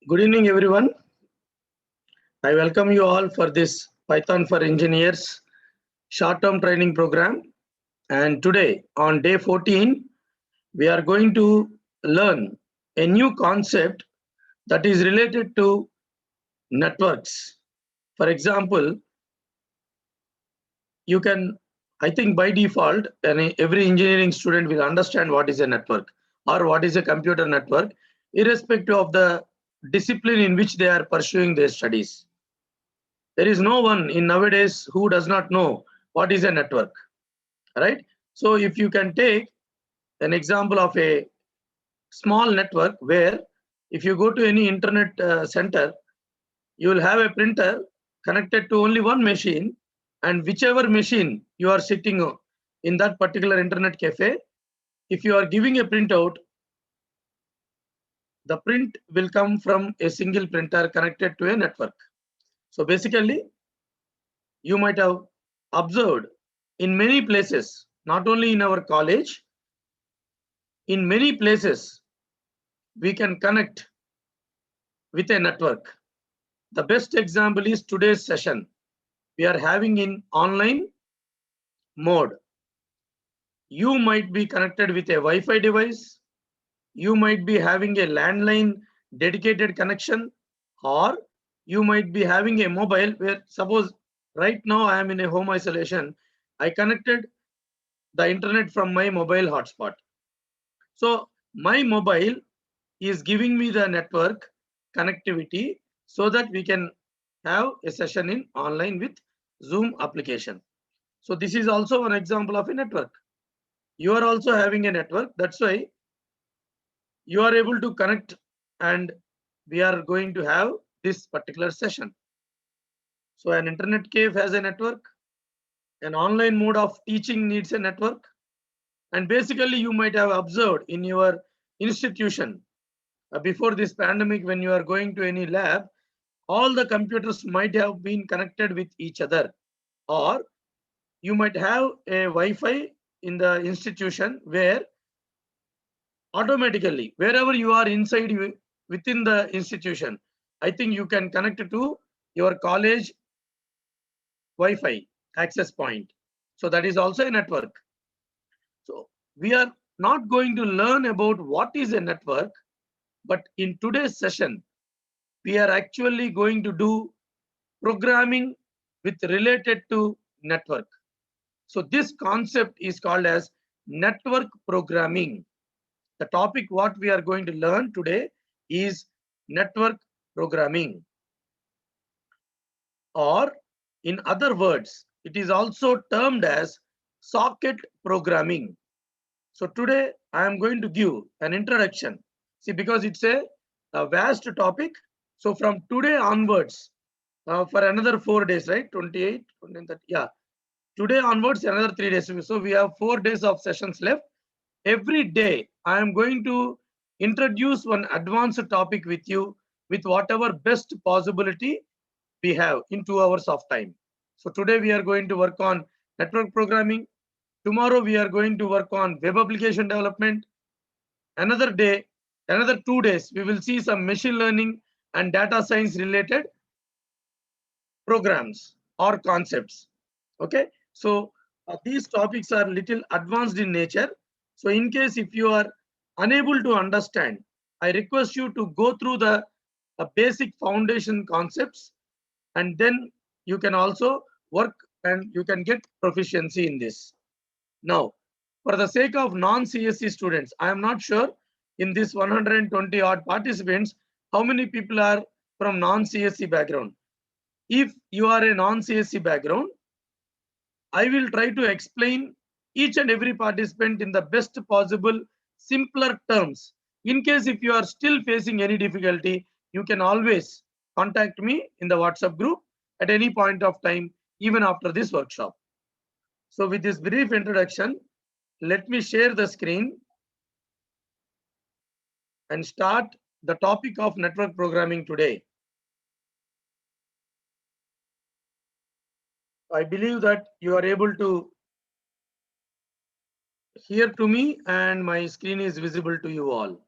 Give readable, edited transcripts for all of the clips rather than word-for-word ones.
Good evening, everyone. I welcome you all for this Python for Engineers short-term training program. And today, on day 14, we are going to learn a new concept that is related to networks. For example, you can, I think by default, every engineering student will understand what is a network or what is a computer network, irrespective of the discipline in which they are pursuing their studies. There is no one in nowadays who does not know what is a network, right? So if you can take an example of a small network where if you go to any internet center, you will have a printer connected to only one machine, and whichever machine you are sitting in that particular internet cafe, if you are giving a printout, the print will come from a single printer connected to a network. So basically, you might have observed in many places, not only in our college, in many places, we can connect with a network. The best example is today's session. We are having in online mode. You might be connected with a Wi-Fi device. You might be having a landline dedicated connection, or you might be having a mobile where suppose right now I am in a home isolation. I connected the internet from my mobile hotspot. So my mobile is giving me the network connectivity so that we can have a session in online with Zoom application. So this is also an example of a network. You are also having a network. That's why you are able to connect, and we are going to have this particular session. So an internet cave has a network. An online mode of teaching needs a network. And basically you might have observed in your institution before this pandemic, when you are going to any lab, all the computers might have been connected with each other, or you might have a Wi-Fi in the institution where automatically wherever you are inside within the institution, I think you can connect to your college Wi-Fi access point. So that is also a network. So we are not going to learn about what is a network, but in today's session, we are actually going to do programming with related to network. So this concept is called as network programming. The topic what we are going to learn today is network programming, or in other words, it is also termed as socket programming. So today I am going to give an introduction. See, because it's a vast topic. So from today onwards, for another 4 days, right? 28, 29, 30, yeah. Today onwards, another 3 days. So we have 4 days of sessions left. Every day, I am going to introduce one advanced topic with you with whatever best possibility we have in 2 hours of time. So today we are going to work on network programming. Tomorrow we are going to work on web application development. Another day, another 2 days, we will see some machine learning and data science related programs or concepts. Okay, so these topics are little advanced in nature. So in case if you are unable to understand, I request you to go through the basic foundation concepts, and then you can also work and you can get proficiency in this. Now, for the sake of non-CSC students, I am not sure in this 120 odd participants, how many people are from non-CSC background. If you are a non-CSC background, I will try to explain each and every participant in the best possible, simpler terms. In case if you are still facing any difficulty, you can always contact me in the WhatsApp group at any point of time, even after this workshop. So with this brief introduction, let me share the screen and start the topic of network programming today. I believe that you are able to hear to me and my screen is visible to you all.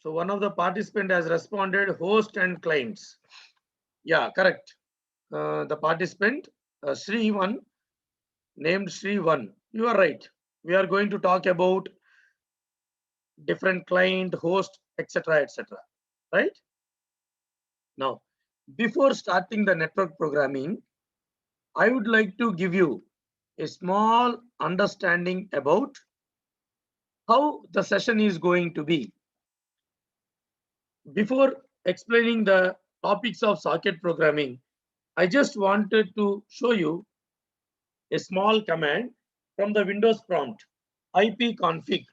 So one of the participant has responded host and clients. Yeah, correct. The participant Sri1 named Sri1. You are right. We are going to talk about different client, host, etc., etc. Right? Now, before starting the network programming, I would like to give you a small understanding about how the session is going to be. Before explaining the topics of socket programming, I just wanted to show you a small command from the Windows prompt, ipconfig.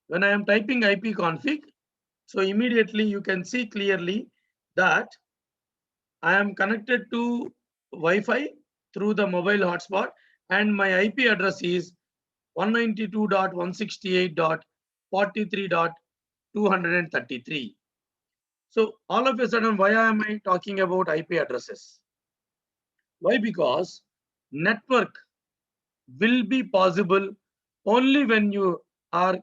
When I am typing ipconfig, so immediately you can see clearly that I am connected to Wi-Fi through the mobile hotspot and my IP address is 192.168.43.233. So all of a sudden, why am I talking about IP addresses? Why? Because network will be possible only when you are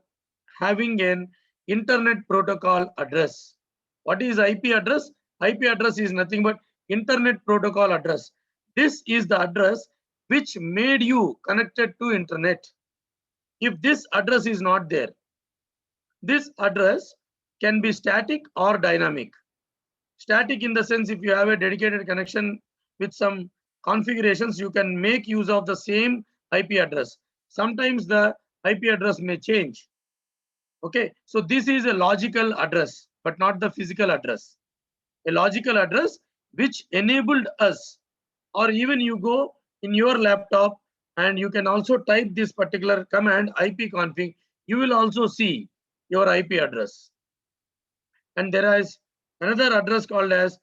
having an internet protocol address. What is IP address? IP address is nothing but internet protocol address. This is the address which made you connected to internet. If this address is not there, this address can be static or dynamic. Static in the sense, if you have a dedicated connection with some configurations, you can make use of the same IP address. Sometimes the IP address may change. Okay, so this is a logical address, but not the physical address. A logical address which enabled us, or even you go in your laptop and you can also type this particular command ipconfig, you will also see your IP address. And there is another address called as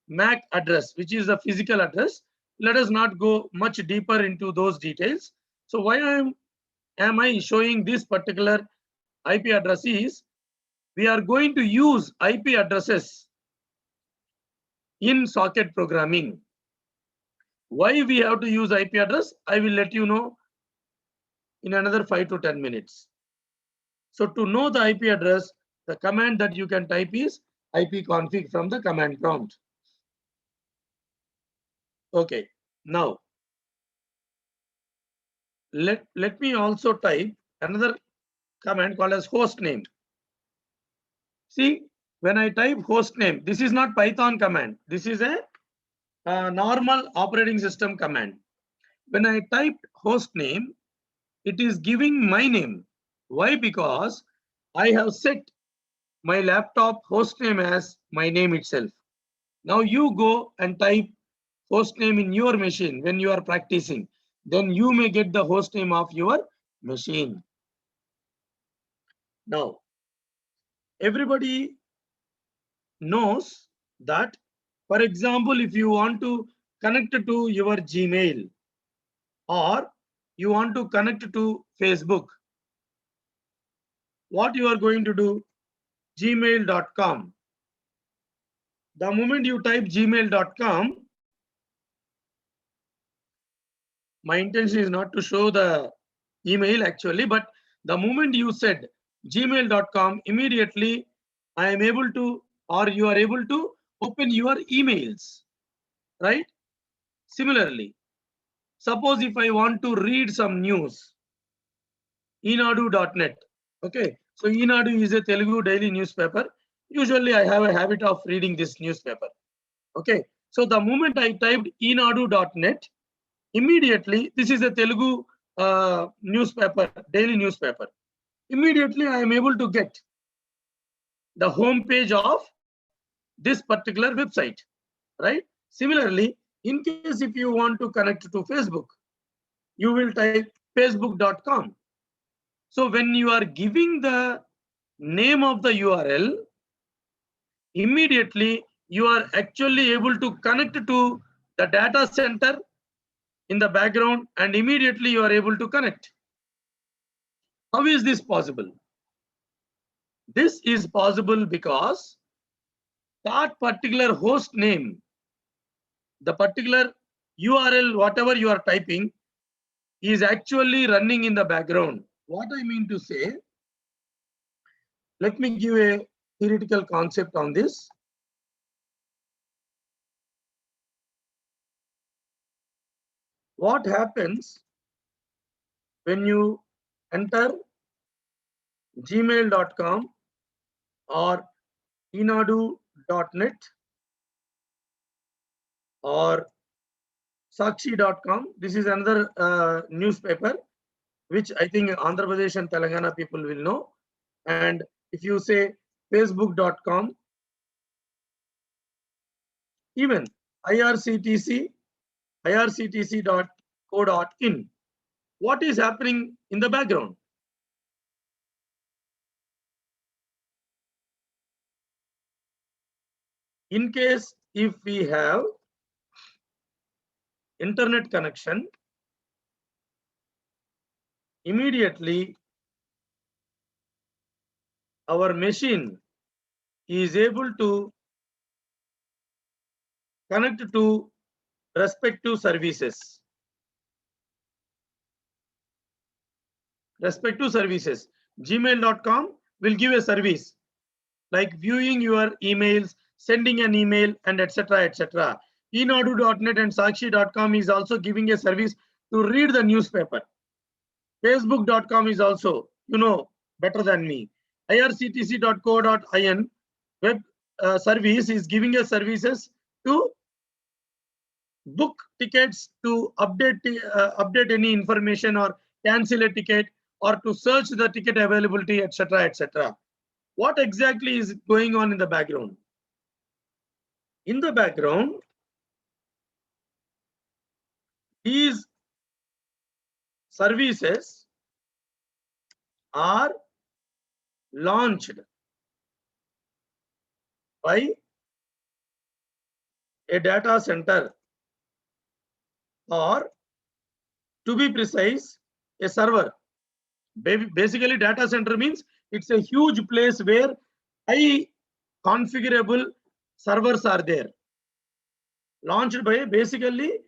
MAC address, which is a physical address. Let us not go much deeper into those details. So why am I showing this particular IP address is we are going to use IP addresses in socket programming. Why we have to use IP address, I will let you know in another 5 to 10 minutes. So to know the IP address, the command that you can type is ipconfig from the command prompt. Okay, now let me also type another command called as host name. See, when I type host name, this is not Python command. This is a normal operating system command. When I typed host name, it is giving my name. Why? Because I have set my laptop host name as my name itself. Now you go and type host name in your machine when you are practicing. Then you may get the host name of your machine. Now, everybody knows that, for example, if you want to connect to your Gmail or you want to connect to Facebook, what you are going to do? Gmail.com. The moment you type gmail.com, my intention is not to show the email actually, but the moment you said gmail.com, immediately I am able to, or you are able to open your emails, right? Similarly, suppose if I want to read some news, enadu.net. Okay, so Enadu is a Telugu daily newspaper. Usually I have a habit of reading this newspaper. Okay, so the moment I typed enadu.net, immediately this is a Telugu newspaper, daily newspaper. Immediately I am able to get the home page of this particular website, right? Similarly, in case if you want to connect to Facebook, you will type facebook.com. So when you are giving the name of the URL, immediately you are actually able to connect to the data center in the background and immediately you are able to connect. How is this possible? This is possible because that particular host name, the particular URL, whatever you are typing, is actually running in the background. What I mean to say, Let me give a theoretical concept on this. What happens when you enter gmail.com or enadu.net or sakshi.com? This is another newspaper which I think Andhra Pradesh and Telangana people will know. And if you say facebook.com, even irctc.co.in, what is happening in the background? In case if we have internet connection, immediately our machine is able to connect to respective services. Gmail.com will give a service like viewing your emails, sending an email, and etc. etc. enadu.net and sakshi.com is also giving a service to read the newspaper. Facebook.com is also, better than me. irctc.co.in web service is giving us services to book tickets, to update any information or cancel a ticket, or to search the ticket availability, etc. etc. What exactly is going on in the background? In the background, these services are launched by a data center, or to be precise, a server. Basically, data center means it's a huge place where high configurable servers are there. Launched by basically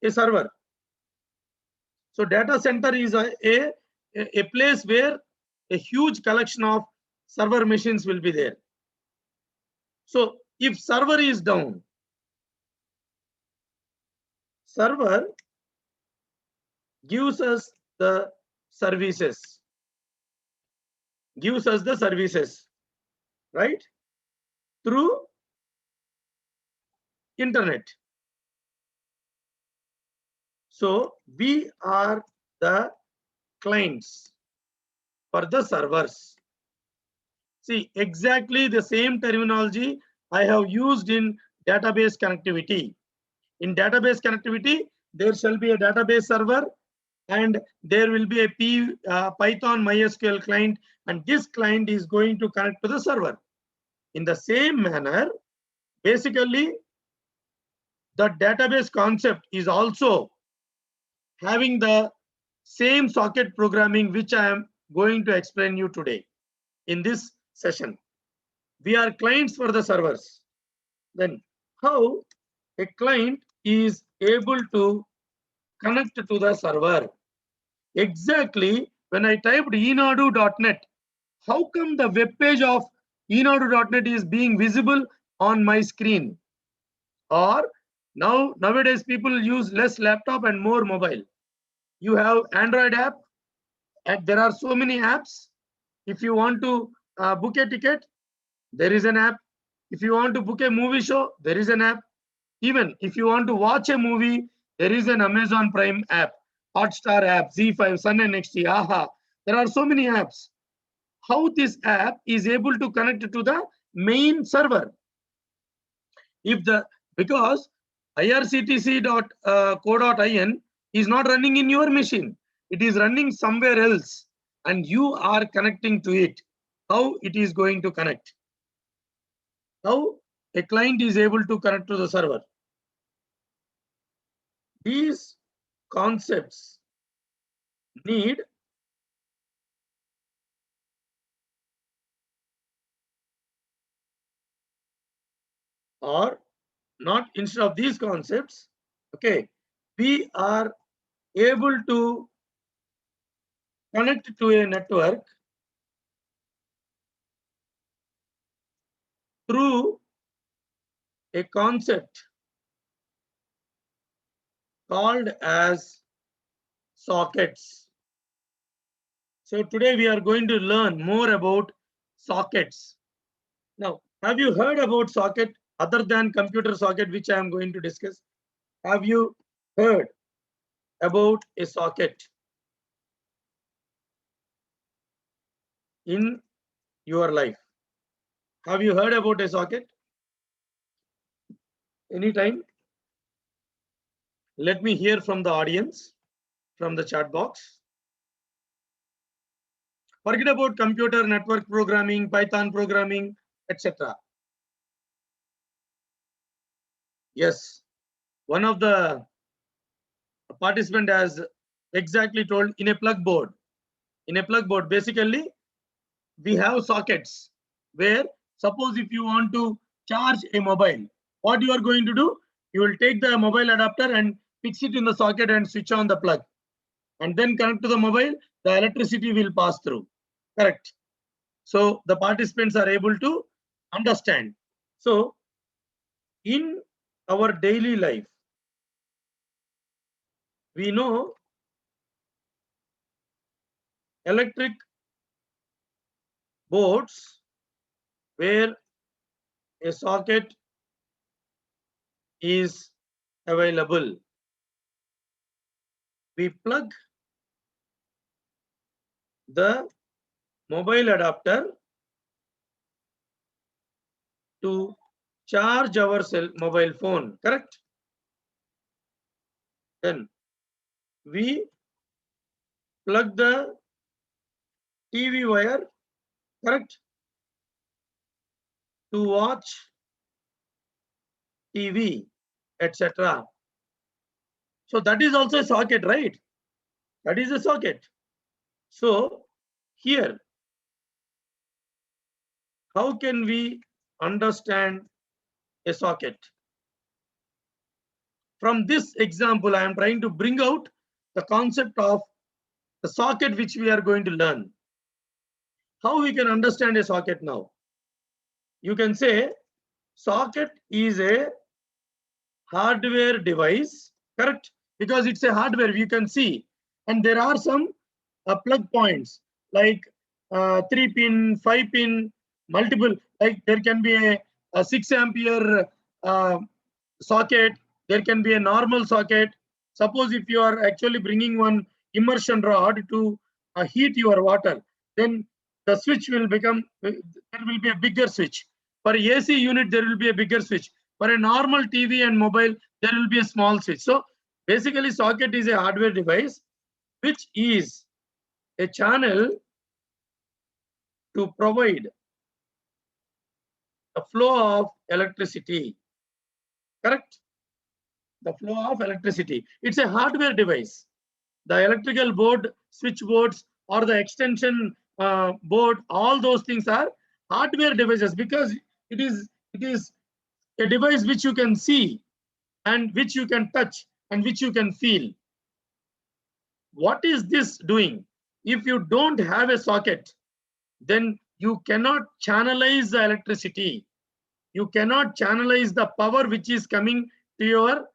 a server. So data center is a place where a huge collection of server machines will be there. So if server is down, server gives us the services, right, through internet. So we are the clients for the servers. See, exactly the same terminology I have used in database connectivity. In database connectivity, there shall be a database server and there will be a Python MySQL client, and this client is going to connect to the server. In the same manner, basically, the database concept is also having the same socket programming which I am going to explain you today in this session. We are clients for the servers. Then how a client is able to connect to the server? Exactly, when I typed enadu.net, how come the web page of enadu.net is being visible on my screen? Or nowadays people use less laptop and more mobile. You have Android app, and there are so many apps. If you want to book a ticket, there is an app. If you want to book a movie show, there is an app. Even if you want to watch a movie, there is an Amazon Prime app, Hotstar app, Z5, Sun NXT, AHA. There are so many apps. How this app is able to connect to the main server? Because irctc.co.in is not running in your machine, it is running somewhere else, and you are connecting to it. How it is going to connect? How a client is able to connect to the server? These concepts need or not. Instead of these concepts, okay, we are able to connect to a network through a concept called as sockets. So today we are going to learn more about sockets. Now, have you heard about socket other than computer socket, which I am going to discuss? Have you heard about a socket in your life? Have you heard about a socket? Anytime? Let me hear from the audience, from the chat box. Forget about computer network programming, Python programming, etc. Yes, one of the participant has exactly told in a plug board. In a plug board, basically, we have sockets where suppose if you want to charge a mobile, what you are going to do? You will take the mobile adapter and fix it in the socket and switch on the plug and then connect to the mobile, the electricity will pass through. Correct. So the participants are able to understand. So in our daily life, we know electric boards where a socket is available. We plug the mobile adapter to charge our mobile phone, correct? Then we plug the TV wire, correct, to watch TV, etc. So that is also a socket, right? That is a socket. So here, how can we understand a socket? From this example, I am trying to bring out the concept of the socket which we are going to learn. How we can understand a socket now? You can say socket is a hardware device, correct? Because it's a hardware, you can see. And there are some plug points like 3 pin, 5 pin, multiple, like there can be a 6 ampere socket, there can be a normal socket. Suppose if you are actually bringing one immersion rod to heat your water, then the switch will become, there will be a bigger switch. For AC unit, there will be a bigger switch. For a normal TV and mobile, there will be a small switch. So basically, socket is a hardware device which is a channel to provide the flow of electricity. Correct? The flow of electricity. It's a hardware device. The electrical board, switchboards, or the extension board, all those things are hardware devices because it is a device which you can see and which you can touch and which you can feel. What is this doing? If you don't have a socket, then you cannot channelize the electricity. You cannot channelize the power which is coming to your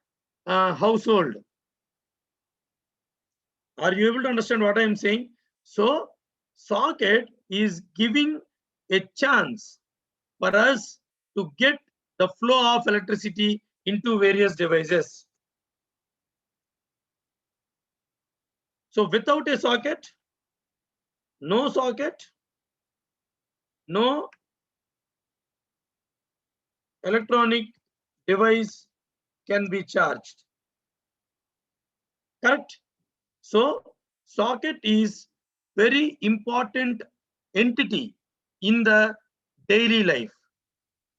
household. Are you able to understand what I am saying? So, socket is giving a chance for us to get the flow of electricity into various devices. So, without a socket, no electronic device can be charged. Correct? So, socket is very important entity in the daily life.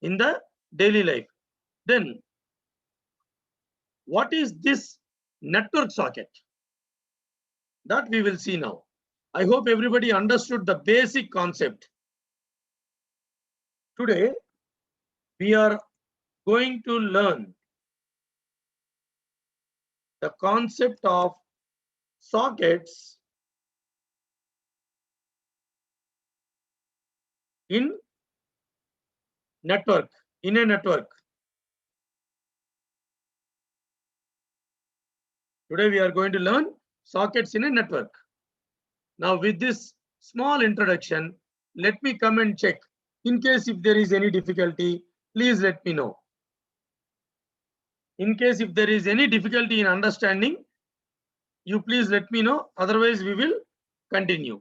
In the daily life. Then, what is this network socket? That we will see now. I hope everybody understood the basic concept. Today, we are going to learn the concept of sockets in network, in a network. Today we are going to learn sockets in a network. Now with this small introduction, let me come and check. In case if there is any difficulty, please let me know. In case if there is any difficulty in understanding, you please let me know. Otherwise, we will continue.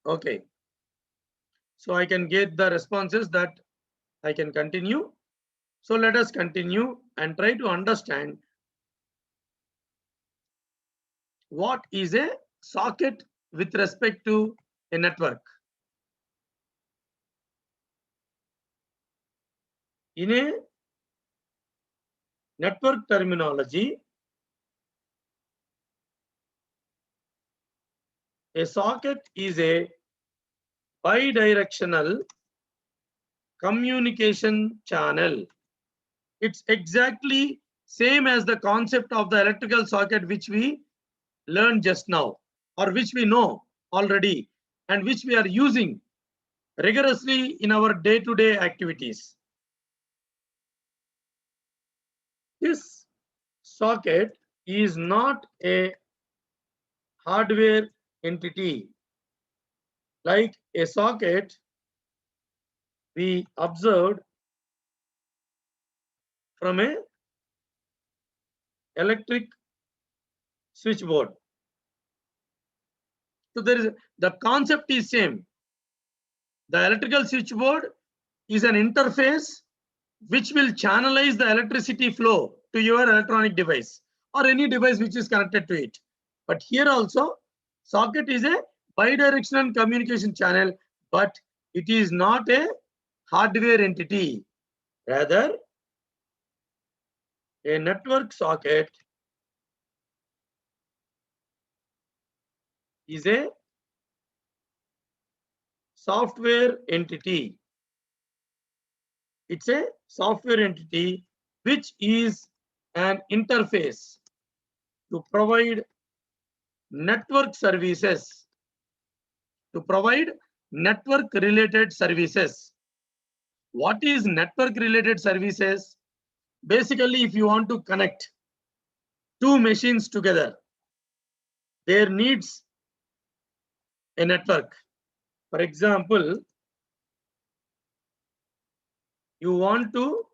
Okay. So I can get the responses that I can continue. So let us continue and try to understand what is a socket with respect to a network. In a network terminology, a socket is a bidirectional communication channel. It's exactly same as the concept of the electrical socket which we learned just now, or which we know already and which we are using rigorously in our day-to-day activities. This socket is not a hardware entity. Like a socket, we observed from a electric switchboard. So the concept is same. The electrical switchboard is an interface which will channelize the electricity flow to your electronic device or any device which is connected to it. But here also, socket is a bidirectional communication channel, but it is not a hardware entity. Rather, a network socket is a software entity. It's a software entity which is an interface to provide network services, to provide network related services. What is network related services? Basically, if you want to connect two machines together, there needs a network. For example, you want to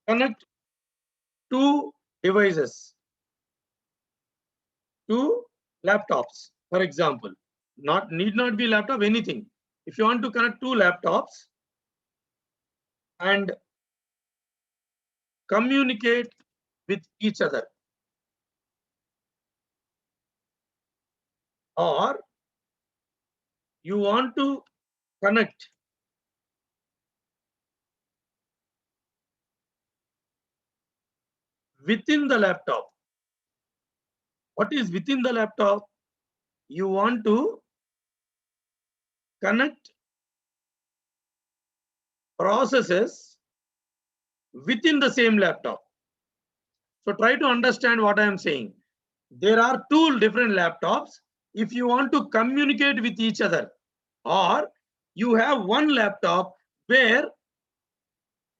connect two devices, two laptops, for example. Need not be laptop, anything. If you want to connect two laptops and communicate with each other, or you want to connect within the laptop. What is within the laptop? You want to connect processes within the same laptop. So try to understand what I am saying. There are two different laptops. If you want to communicate with each other, or you have one laptop where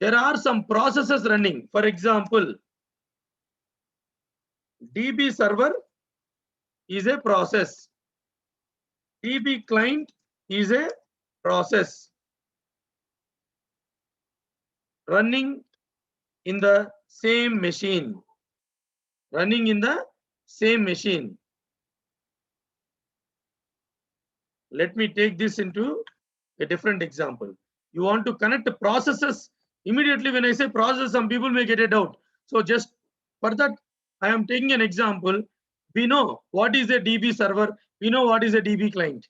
there are some processes running. For example, DB server is a process. DB client is a process running in the same machine. Running in the same machine. Let me take this into a different example. You want to connect the processes. Immediately when I say process, some people may get a doubt. So just for that, I am taking an example. We know what is a DB server. We know what is a DB client.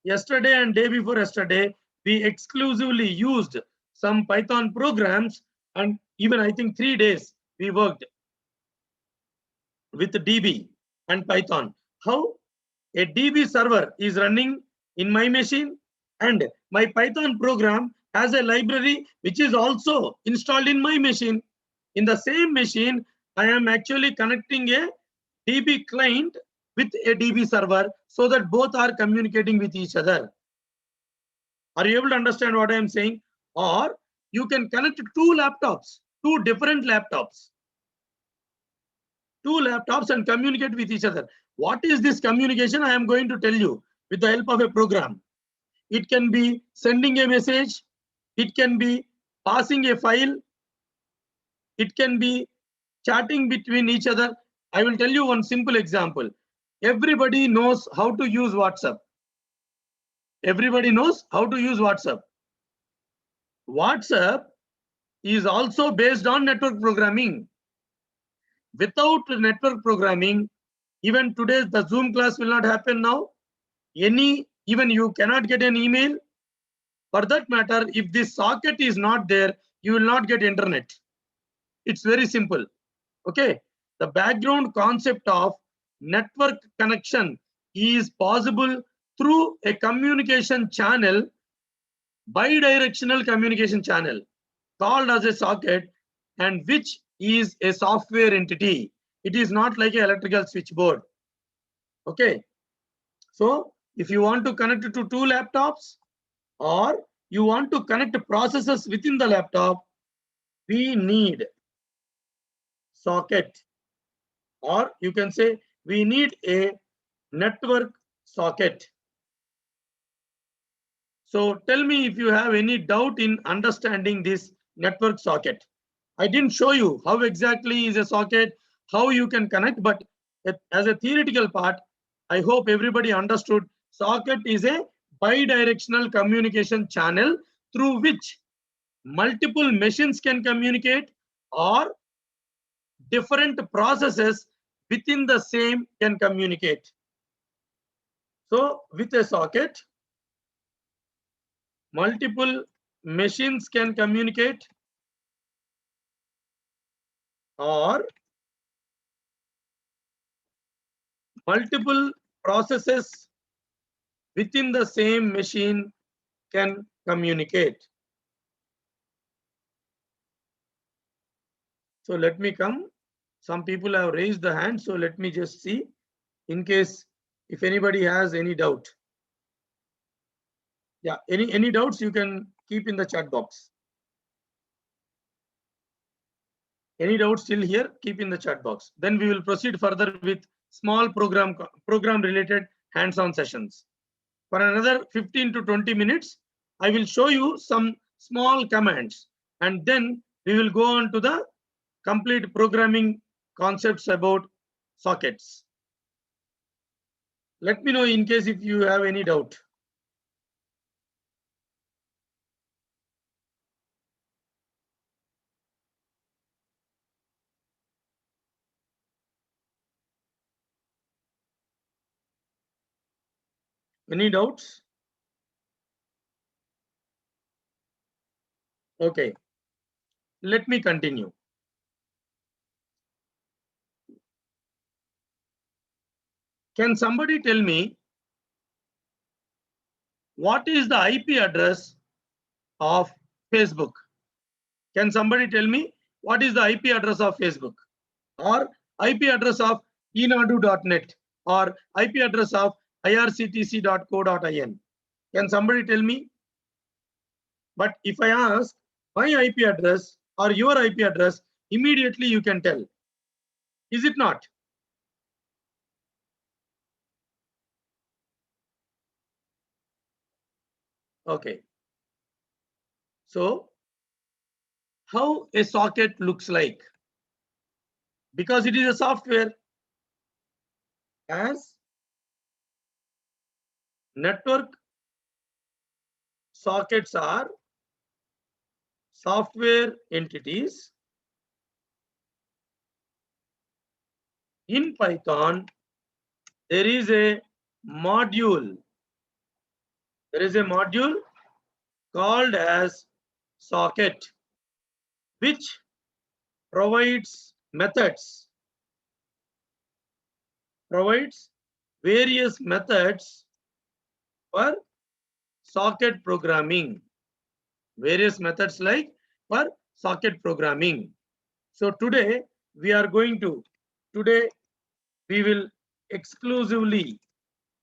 Yesterday and day before yesterday, we exclusively used some Python programs, and even I think 3 days we worked with DB and Python. How a DB server is running in my machine, and my Python program has a library which is also installed in my machine. In the same machine, I am actually connecting a DB client with a DB server so that both are communicating with each other. Are you able to understand what I am saying? Or you can connect two laptops, two different laptops, and communicate with each other. What is this communication? I am going to tell you with the help of a program. It can be sending a message, it can be passing a file, it can be chatting between each other. I will tell you one simple example. Everybody knows how to use WhatsApp. Everybody knows how to use WhatsApp. WhatsApp is also based on network programming. Without network programming, even today the Zoom class will not happen now. Even you cannot get an email. For that matter, if this socket is not there, you will not get internet. It's very simple. Okay. The background concept of network connection is possible through a communication channel, bidirectional communication channel called as a socket, and which is a software entity. It is not like an electrical switchboard. Okay. So if you want to connect it to two laptops, or you want to connect processes within the laptop, we need socket, or you can say we need a network socket. So tell me if you have any doubt in understanding this network socket. I didn't show you how exactly is a socket, how you can connect, but as a theoretical part, I hope everybody understood. Socket is a bidirectional communication channel through which multiple machines can communicate, or different processes within the same can communicate. So with a socket, multiple machines can communicate, or multiple processes within the same machine can communicate. So let me come. Some people have raised the hand, so let me just see in case if anybody has any doubt. Yeah, any doubts you can keep in the chat box. Any doubts still here, keep in the chat box. Then we will proceed further with small program related hands-on sessions. For another 15 to 20 minutes, I will show you some small commands, and then we will go on to the complete programming concepts about sockets. Let me know in case if you have any doubt. Any doubts? Okay, let me continue. Can somebody tell me what is the IP address of Facebook? Can somebody tell me what is the IP address of Facebook, or IP address of enadu.net, or IP address of irctc.co.in? Can somebody tell me? But if I ask my IP address or your IP address, immediately you can tell. Is it not? Okay. So how a socket looks like? Because it is a software, as network sockets are software entities. In Python, there is a module. There is a module called as socket, which provides various methods for socket programming. Various methods like for socket programming. So today we will exclusively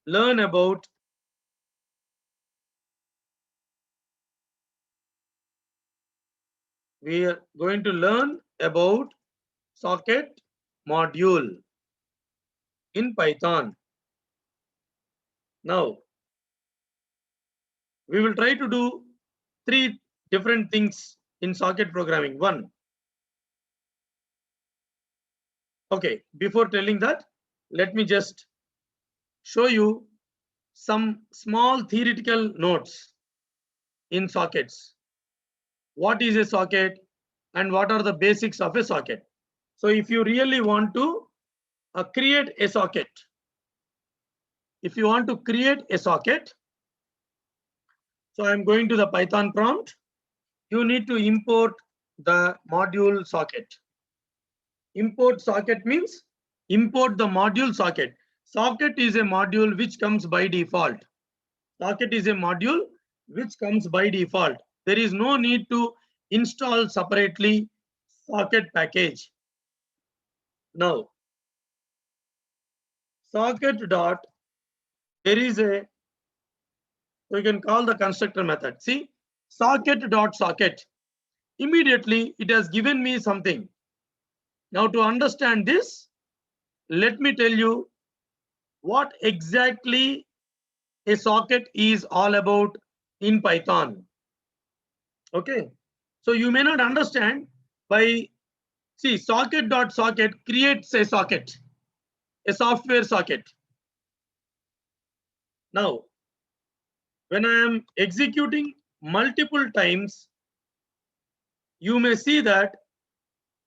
learn about socket module in Python. Now we will try to do three different things in socket programming. One, okay, before telling that, let me just show you some small theoretical notes in sockets. What is a socket and what are the basics of a socket? So if you really want to create a socket, so I'm going to the Python prompt. You need to import the module socket. Import socket means import the module socket. Socket is a module which comes by default. Socket is a module which comes by default. There is no need to install separately socket package. Now, socket dot, there is a, we can call the constructor method. See, socket dot socket. Immediately it has given me something. Now to understand this, let me tell you what exactly a socket is all about in Python. Okay, so you may not understand by, see, socket dot socket creates a socket, a software socket. Now, when I am executing multiple times, you may see that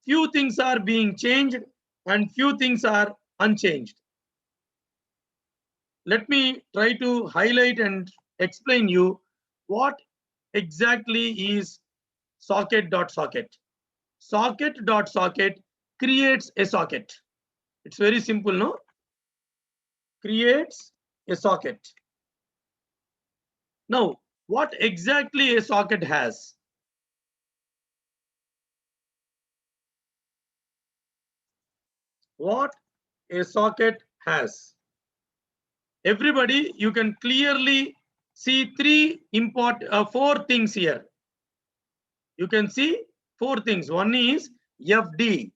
few things are being changed and few things are unchanged. Let me try to highlight and explain you what exactly is socket dot socket. Socket dot socket creates a socket. It's very simple, no? Creates a socket. Now, what exactly a socket has? What a socket has. Everybody, you can clearly see four things here. You can see four things. One is FD.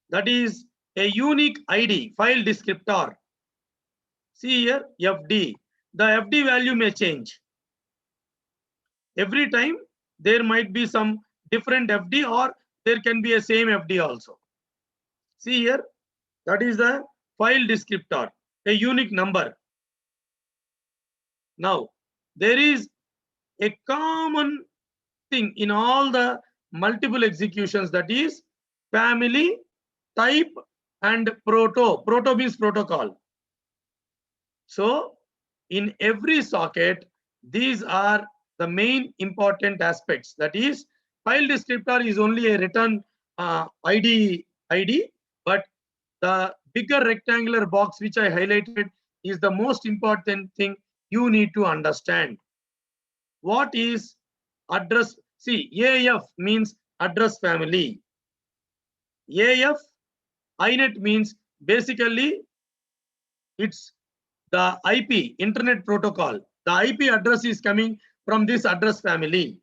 That is a unique ID, file descriptor. See here, FD. The FD value may change. Every time there might be some different FD or there can be a same FD also. See here, that is the file descriptor, a unique number. Now, there is a common thing in all the multiple executions, that is family, type, and proto. Proto means protocol. So in every socket, these are the main important aspects. That is, file descriptor is only a return ID, but the bigger rectangular box which I highlighted is the most important thing you need to understand. What is address? See, AF means address family. AF INET means basically it's the IP, Internet Protocol. The IP address is coming from this address family.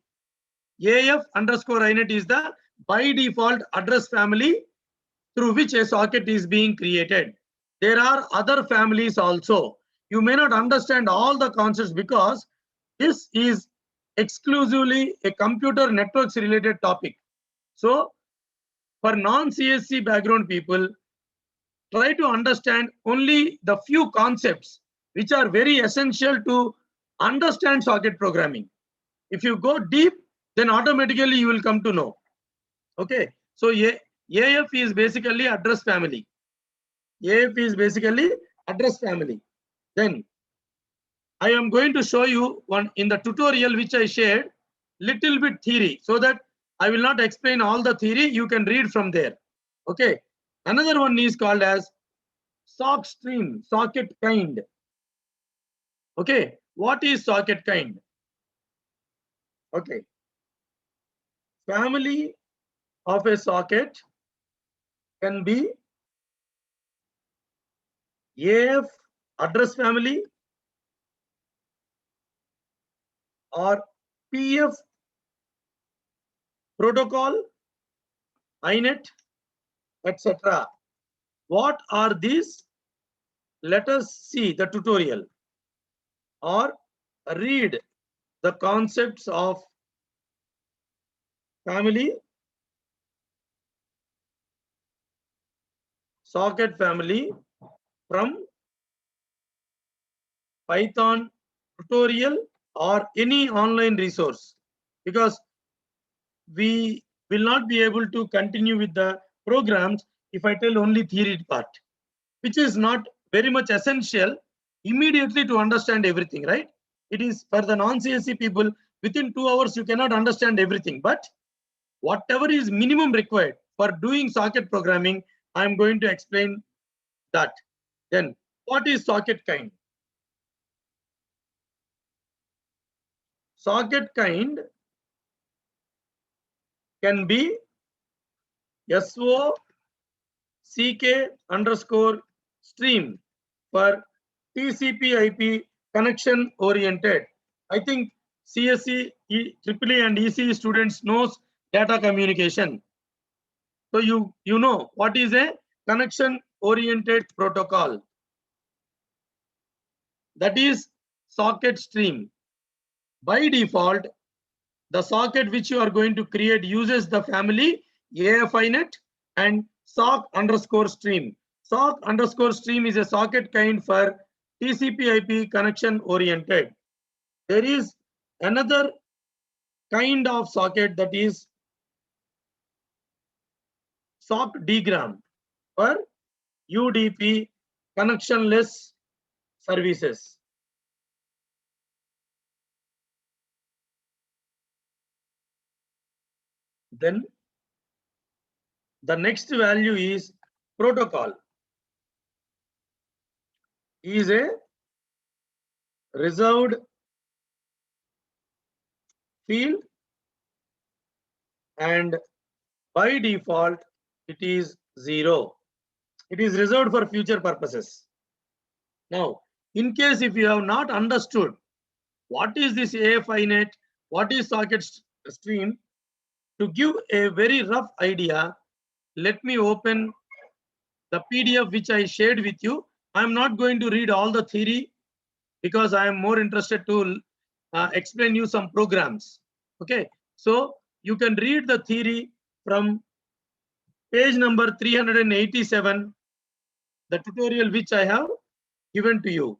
AF underscore INET is the by default address family through which a socket is being created. There are other families also. You may not understand all the concepts because this is exclusively a computer networks related topic. So for non-CSC background people, try to understand only the few concepts which are very essential to understand socket programming. If you go deep, then automatically you will come to know. Okay, so AF is basically address family. AF is basically address family. Then I am going to show you one in the tutorial which I shared, little bit theory, so that I will not explain all the theory. You can read from there. Okay, another one is called as sock stream, socket kind. Okay, what is socket kind? Okay, family of a socket can be AF address family or PF protocol, INET, etc. What are these? Let us see the tutorial or read the concepts of family, socket family from Python tutorial or any online resource, because we will not be able to continue with the programs if I tell only theory part, which is not very much essential immediately to understand everything, right? It is for the non-CSE people, within 2 hours you cannot understand everything, but whatever is minimum required for doing socket programming, I am going to explain that. Then what is socket kind? Socket kind can be SOCK_stream for TCP/IP connection oriented. I think CSE, EEE and ECE students knows data communication. So you know what is a connection oriented protocol. That is socket stream. By default, the socket which you are going to create uses the family AFINET and SOCK_stream. SOCK_stream is a socket kind for TCP/IP connection oriented. There is another kind of socket, that is SOCK_DGRAM for UDP connectionless services. Then the next value is protocol. Is a reserved field and by default it is 0. It is reserved for future purposes. Now, in case if you have not understood what is this AFINET, what is socket stream, to give a very rough idea, let me open the PDF which I shared with you. I am not going to read all the theory because I am more interested to explain you some programs. Okay, so you can read the theory from page number 387, the tutorial which I have given to you.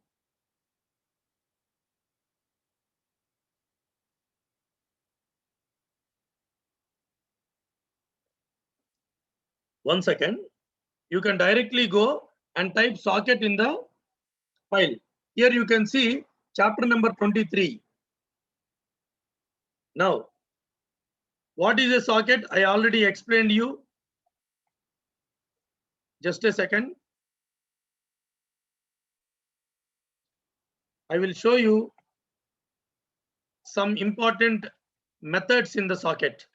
One second, you can directly go and type socket in the file. Here you can see chapter number 23. Now, what is a socket? I already explained you. Just a second. I will show you some important methods in the socket.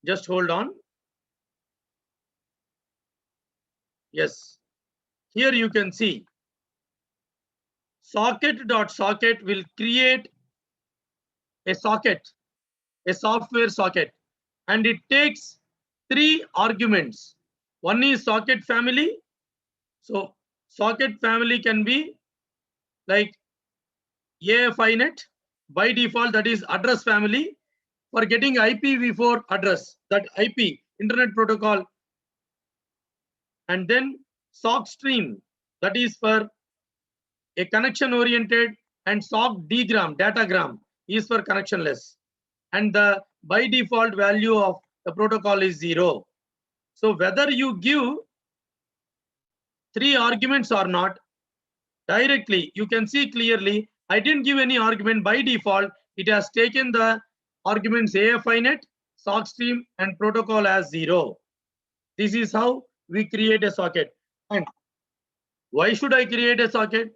Just hold on. Yes, here you can see socket.socket will create a socket, a software socket, and it takes 3 arguments. One is socket family. So socket family can be like AFINET. By default, that is address family. For getting IPv4 address, that IP, Internet Protocol, and then SOCK stream, that is for a connection oriented, and SOCK_DGRAM, datagram, is for connectionless. And the by default value of the protocol is 0. So whether you give 3 arguments or not, directly you can see clearly I didn't give any argument. By default, it has taken the arguments AFINET, SOCK stream, and protocol as 0. This is how we create a socket. And why should I create a socket?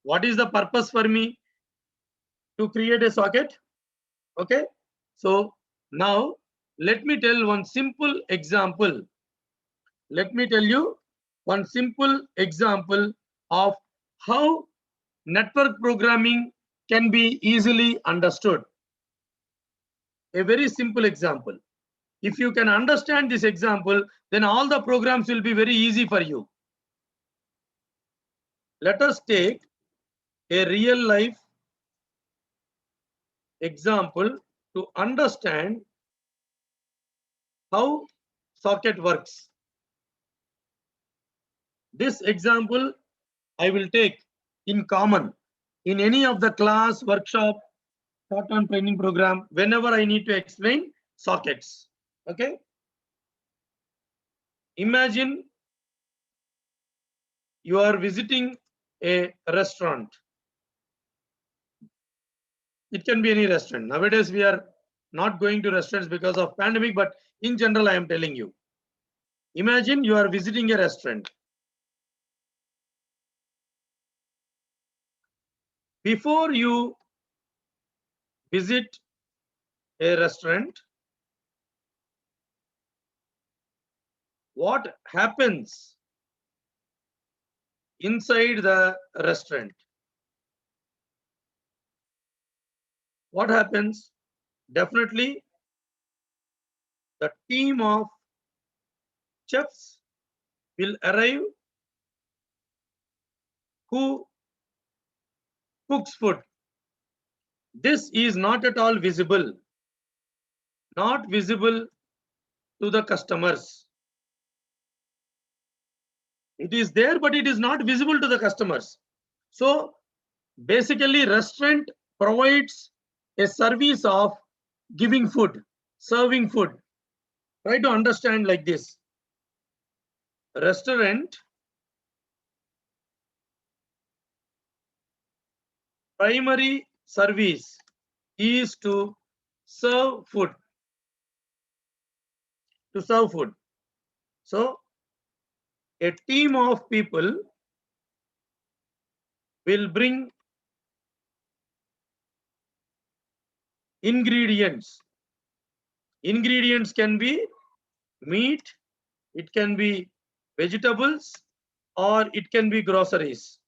What is the purpose for me to create a socket? Okay. So now let me tell one simple example. Let me tell you one simple example of how network programming can be easily understood. A very simple example. If you can understand this example, then all the programs will be very easy for you. Let us take a real life example to understand how socket works. This example I will take in common in any of the class, workshop, short-term training program, whenever I need to explain sockets. Okay. Imagine you are visiting a restaurant. It can be any restaurant. Nowadays, we are not going to restaurants because of pandemic, but in general, I am telling you. Imagine you are visiting a restaurant. Before you visit a restaurant, what happens inside the restaurant? What happens? Definitely, the team of chefs will arrive who cooks food. This is not at all visible, not visible to the customers. It is there, but it is not visible to the customers. So basically, restaurant provides a service of giving food, serving food. Try to understand like this. Restaurant primary service is to serve food. To serve food. So a team of people will bring ingredients. Ingredients can be meat, it can be vegetables, or it can be groceries,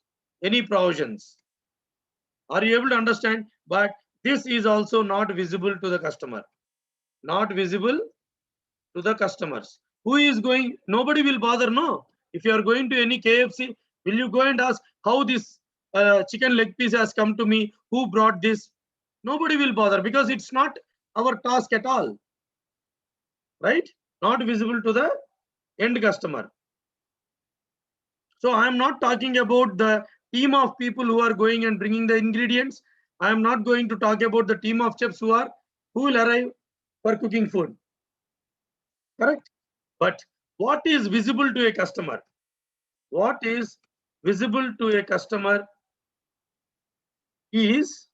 any provisions. Are you able to understand? But this is also not visible to the customer. Not visible to the customers. Who is going? Nobody will bother, no. If you are going to any KFC, will you go and ask how this chicken leg piece has come to me? Who brought this? Nobody will bother because it's not our task at all. Right? Not visible to the end customer. So I am not talking about the team of people who are going and bringing the ingredients. I am not going to talk about the team of chefs who will arrive for cooking food. Correct? But what is visible to a customer? What is visible to a customer is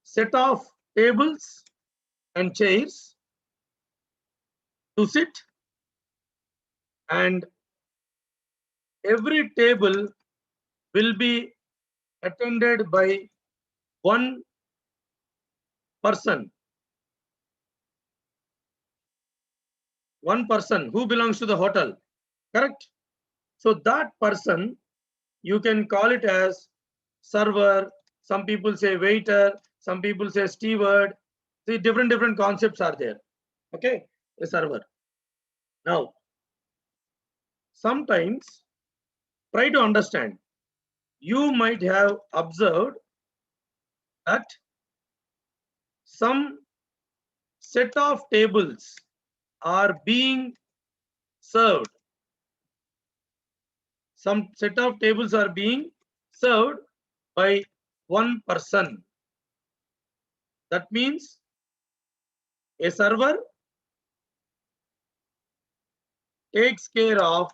set of tables and chairs to sit, and every table will be attended by one person. One person who belongs to the hotel. Correct? So that person, you can call it as server. Some people say waiter. Some people say steward. See, different concepts are there. Okay, a server. Now, sometimes try to understand. You might have observed that some set of tables are being served. Some set of tables are being served by one person. That means a server takes care of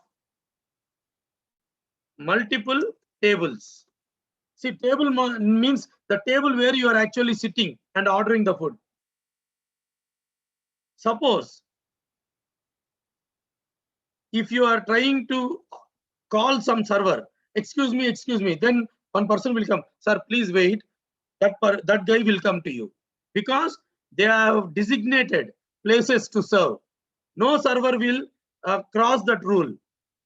multiple tables. See, table means the table where you are actually sitting and ordering the food. Suppose if you are trying to call some server, excuse me, then one person will come. Sir, please wait. that guy will come to you, because they have designated places to serve. No server will cross that rule.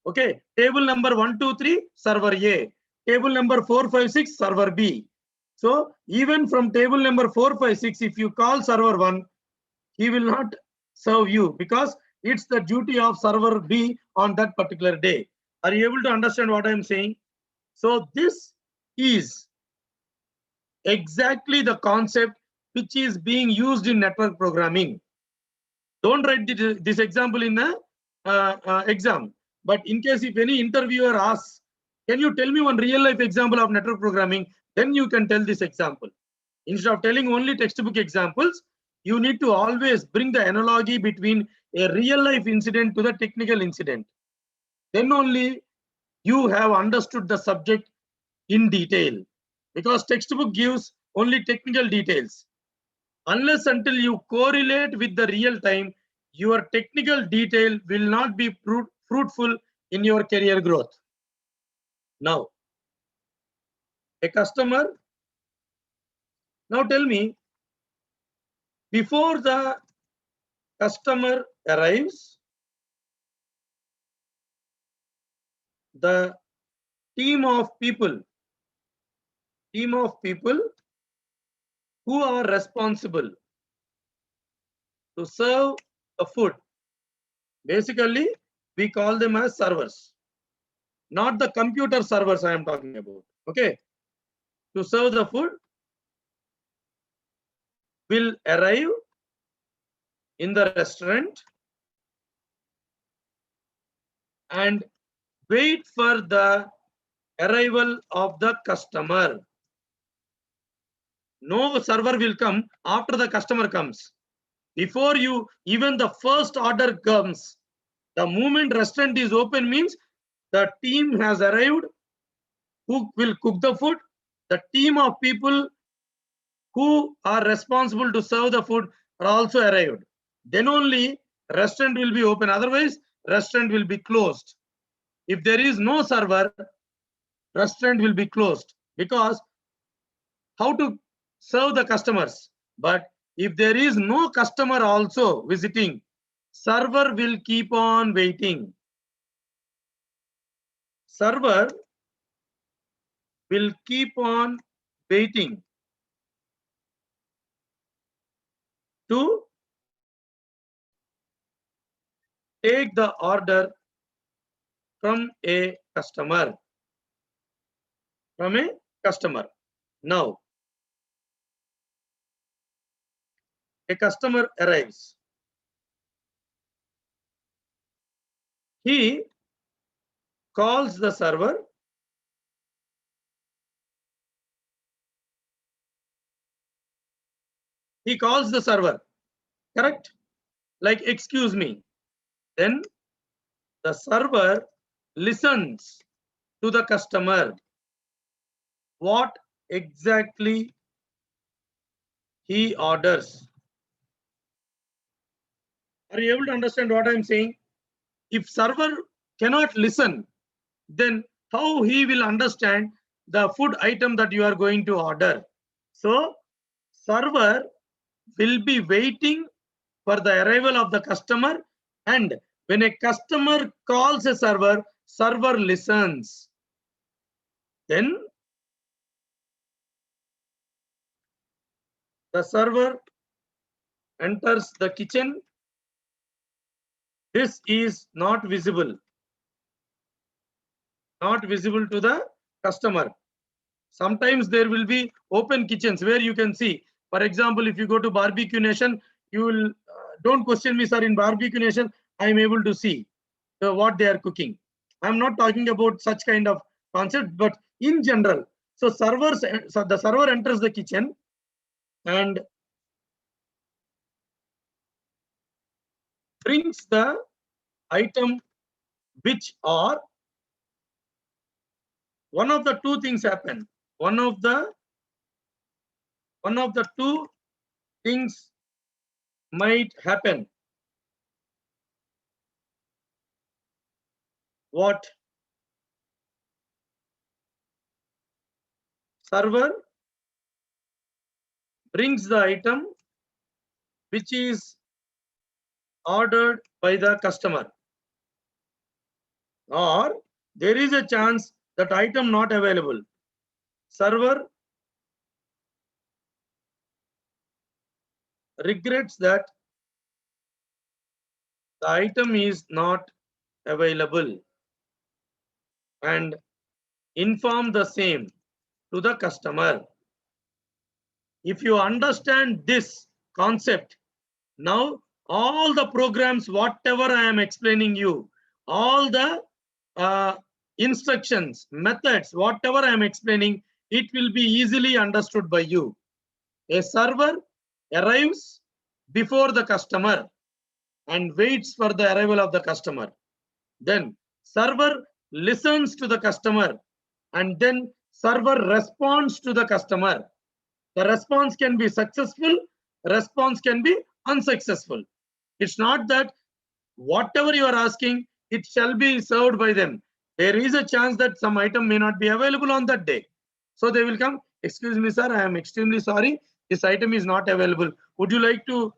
Okay, table number 1, 2, 3, server A. Table number 4, 5, 6, server B. So even from table number 4, 5, 6, if you call server 1, he will not serve you, because it's the duty of server B on that particular day. Are you able to understand what I am saying? So this is exactly the concept which is being used in network programming. Don't write this example in the exam. But in case if any interviewer asks, can you tell me one real life example of network programming? Then you can tell this example. Instead of telling only textbook examples, you need to always bring the analogy between a real life incident to the technical incident. Then only you have understood the subject in detail, because textbook gives only technical details. Unless until you correlate with the real time, your technical detail will not be fruitful in your career growth. Now, a customer, now tell me, before the customer arrives, the team of people who are responsible to serve the food, basically we call them as servers, not the computer servers I am talking about. Okay, to serve the food will arrive in the restaurant and wait for the arrival of the customer. No server will come after the customer comes. Before you, even the first order comes, the moment restaurant is open means the team has arrived who will cook the food. The team of people who are responsible to serve the food are also arrived. Then only restaurant will be open. Otherwise, restaurant will be closed. If there is no server, restaurant will be closed, because how to serve the customers. But if there is no customer also visiting, server will keep on waiting. Server will keep on waiting to take the order from a customer. Now, a customer arrives. He calls the server. He calls the server, correct? Like, excuse me. Then the server listens to the customer, what exactly he orders. Are you able to understand what I'm saying? If server cannot listen, then how he will understand the food item that you are going to order? So server will be waiting for the arrival of the customer, and when a customer calls a server, server listens. Then the server enters the kitchen. This is not visible to the customer. Sometimes there will be open kitchens where you can see. For example, if you go to Barbecue Nation, you will, don't question me, sir, in Barbecue Nation, I am able to see what they are cooking. I'm not talking about such kind of concept, but in general. So the server enters the kitchen and brings the item, which are, one of the two things happen. One of the two things might happen. What? Server brings the item which is ordered by the customer, or there is a chance that item not available. Server regrets that the item is not available and inform the same to the customer. If you understand this concept, now all the programs, whatever I am explaining you, all the uh, instructions, methods, whatever I am explaining, it will be easily understood by you. A server arrives before the customer and waits for the arrival of the customer. Then server listens to the customer and then server responds to the customer. The response can be successful, response can be unsuccessful. It's not that whatever you are asking, it shall be served by them. There is a chance that some item may not be available on that day. So they will come, excuse me, sir, I am extremely sorry. This item is not available. Would you like to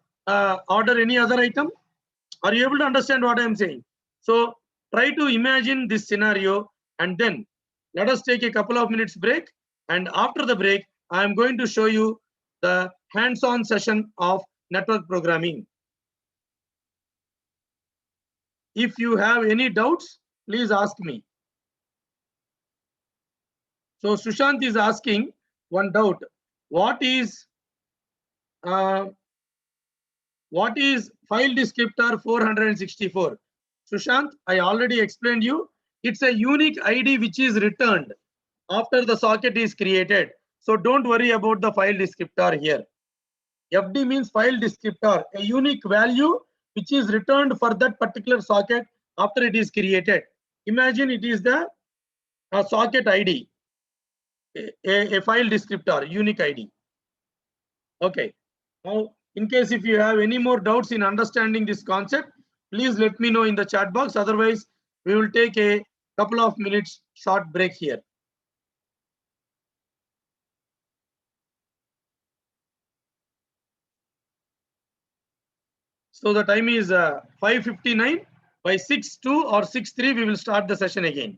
order any other item? Are you able to understand what I am saying? So try to imagine this scenario and then let us take a couple of minutes break. And after the break, I am going to show you the hands-on session of network programming. If you have any doubts, please ask me. So Sushant is asking one doubt. What is uh, file descriptor 464? Sushant, I already explained you. It's a unique ID which is returned after the socket is created. So don't worry about the file descriptor here. FD means file descriptor, a unique value which is returned for that particular socket after it is created. Imagine it is the socket ID, a file descriptor, unique ID. Okay. Now, in case if you have any more doubts in understanding this concept, please let me know in the chat box. Otherwise, we will take a couple of minutes short break here. So the time is 5:59. By 6:02 or 6:03, we will start the session again.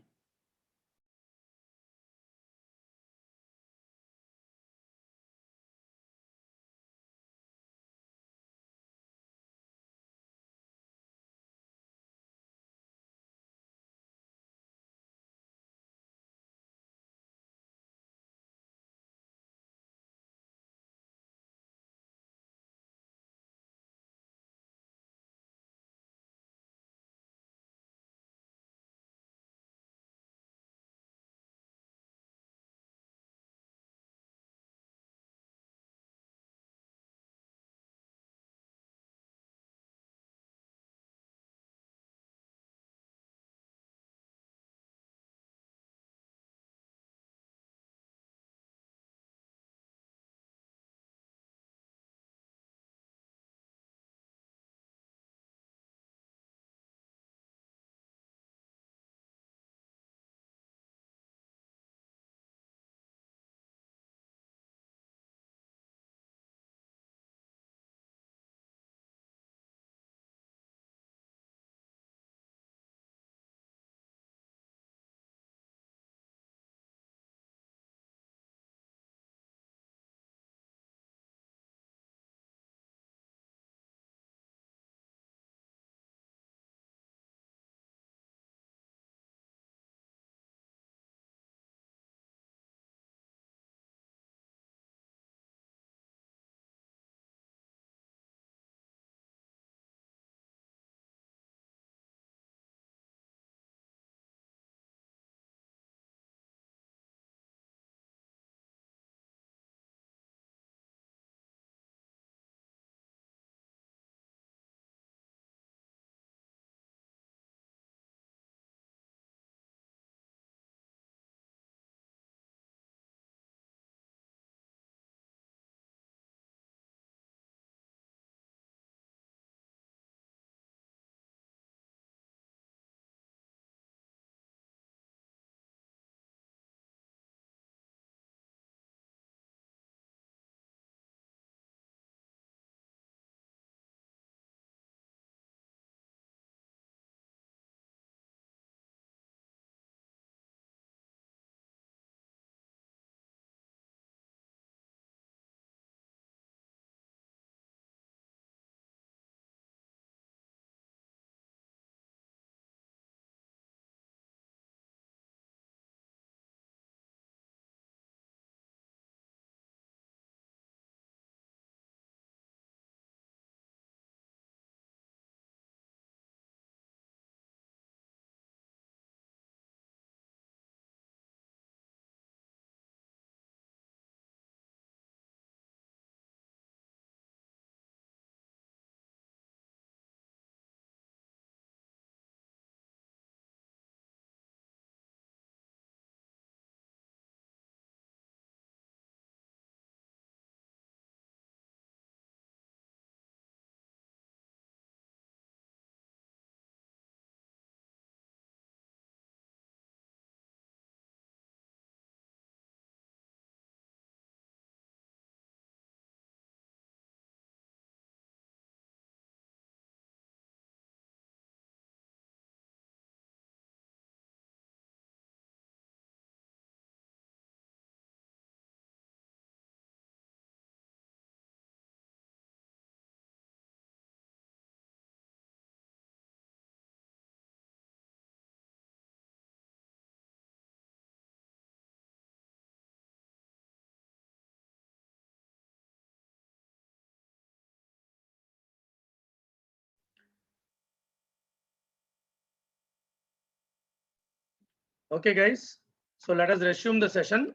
Okay, guys. So let us resume the session.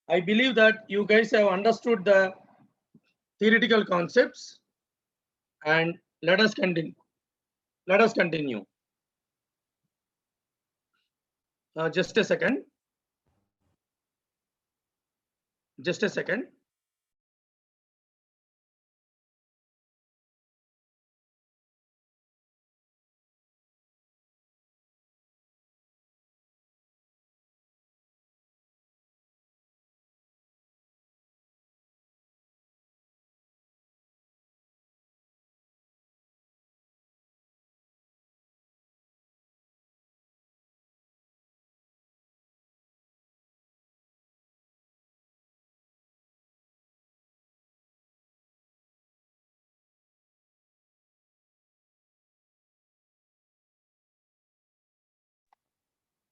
I believe that you guys have understood the theoretical concepts, and let us continue. Let us continue. Just a second. Just a second.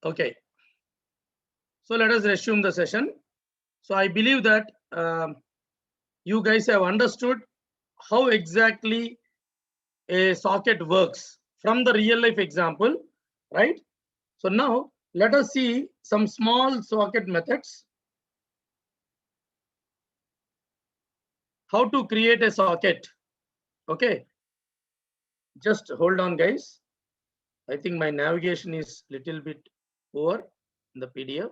Okay. So let us resume the session. So I believe that you guys have understood how exactly a socket works from the real life example, right? So now let us see some small socket methods. How to create a socket. Okay, just hold on, guys. I think my navigation is little bit poor in the PDF.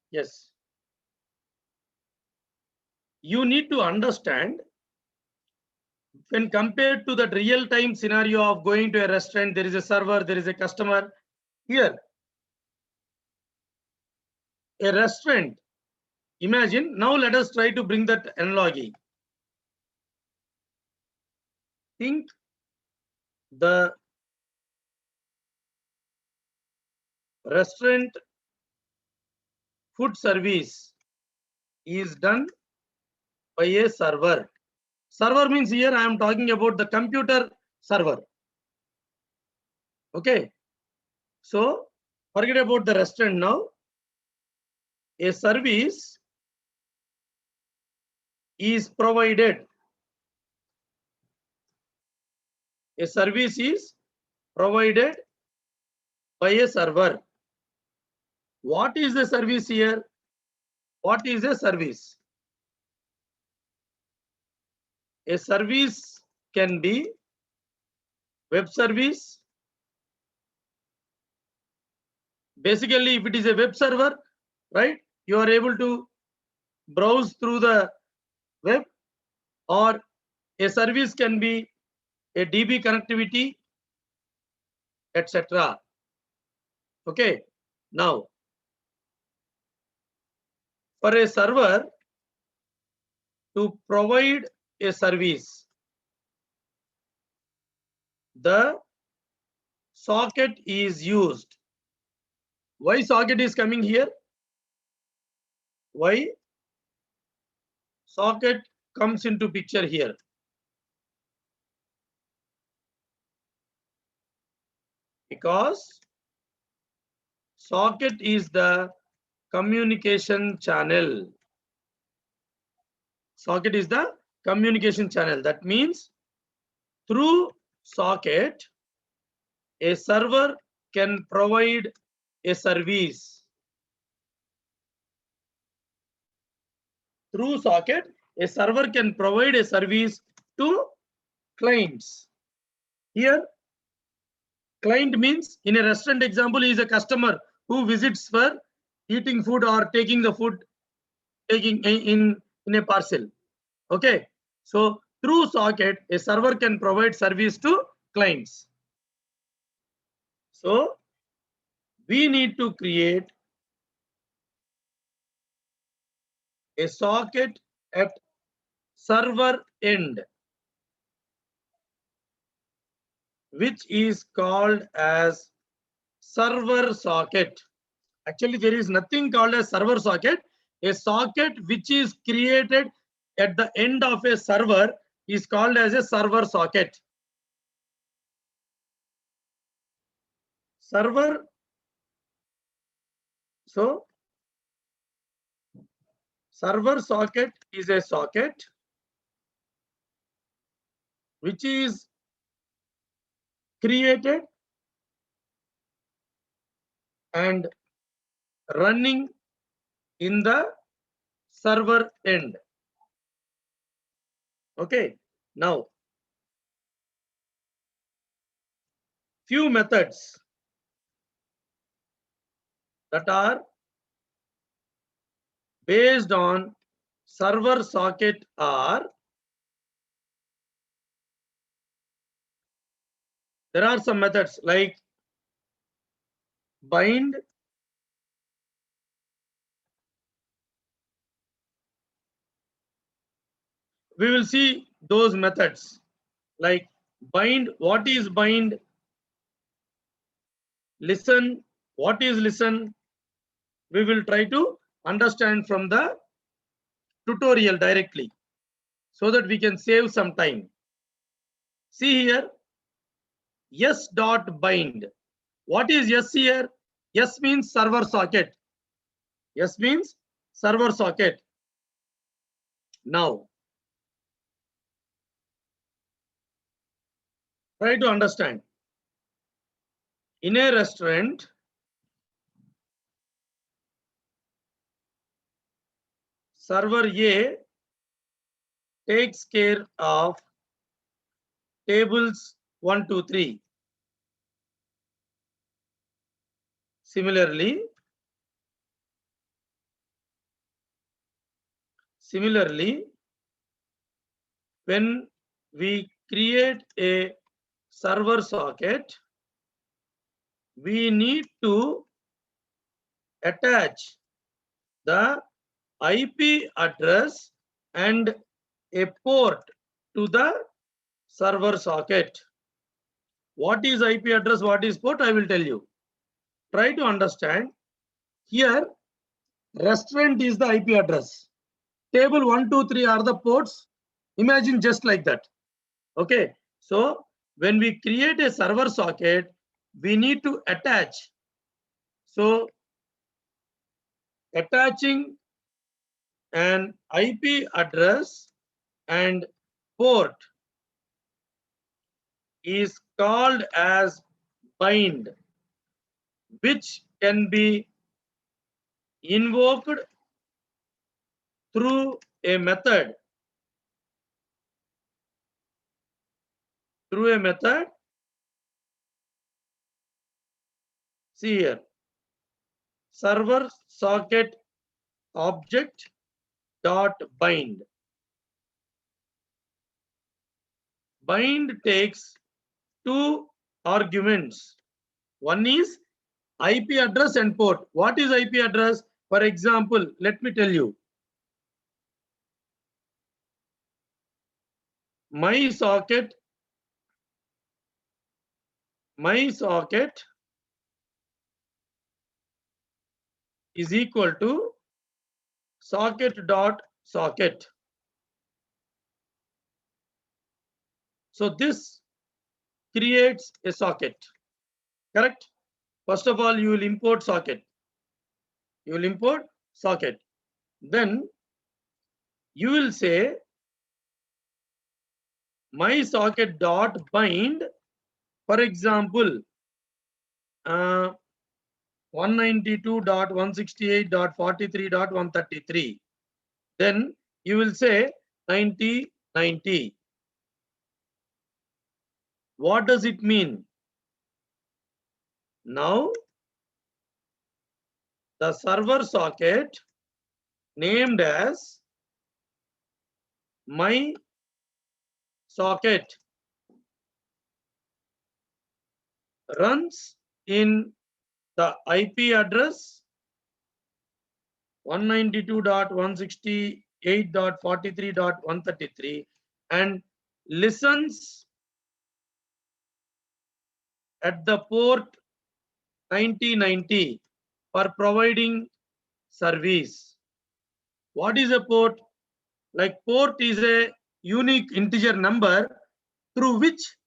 Yes. You need to understand, when compared to that real time scenario of going to a restaurant, there is a server, there is a customer. Here, a restaurant, imagine, now let us try to bring that analogy. Think the restaurant food service is done by a server. Server means here I am talking about the computer server. Okay. So forget about the restaurant now. A service is provided. A service is provided by a server. What is the service here? What is a service? A service can be web service. Basically, if it is a web server, right, you are able to browse through the web, or a service can be a DB connectivity, etc. Okay. Now, for a server to provide a service, the socket is used. Why socket is coming here? Why socket comes into picture here? Because socket is the communication channel. Socket is the communication channel. That means through socket, a server can provide a service. Through socket, a server can provide a service to clients. Here, client means, in a restaurant example, is a customer who visits for eating food or taking the food, taking in a parcel. Okay. So through socket, a server can provide service to clients. So we need to create a socket at server end, which is called as server socket. Actually, there is nothing called as server socket. A socket which is created at the end of a server is called as a server socket. Server. So server socket is a socket which is created and running in the server end. Okay, now few methods that are based on server socket are, there are some methods like bind, we will see those methods like bind. What is bind? Listen, what is listen? We will try to understand from the tutorial directly so that we can save some time. See here, yes dot bind. What is yes here? Yes means server socket. Yes means server socket. Now, try to understand. In a restaurant, server A takes care of tables 1, 2, 3. Similarly, when we create a server socket, we need to attach the IP address and a port to the server socket. What is IP address? What is port? I will tell you. Try to understand. Here, restaurant is the IP address. Table 1, 2, 3 are the ports. Imagine just like that. Okay. So when we create a server socket, we need to attach. So attaching an IP address and port is called as bind, which can be invoked through a method. See here, server socket object dot bind. Bind takes two arguments. One is IP address and port. What is IP address? For example, let me tell you. My socket is equal to socket dot socket. So this creates a socket. Correct? First of all, you will import socket. Then you will say my socket dot bind, for example, 192.168.43.133. Then you will say 9090. What does it mean? Now the server socket named as my socket runs in the IP address 192.168.43.133 and listens at the port 9090 for providing service. What is a port? Like port is a unique integer number through which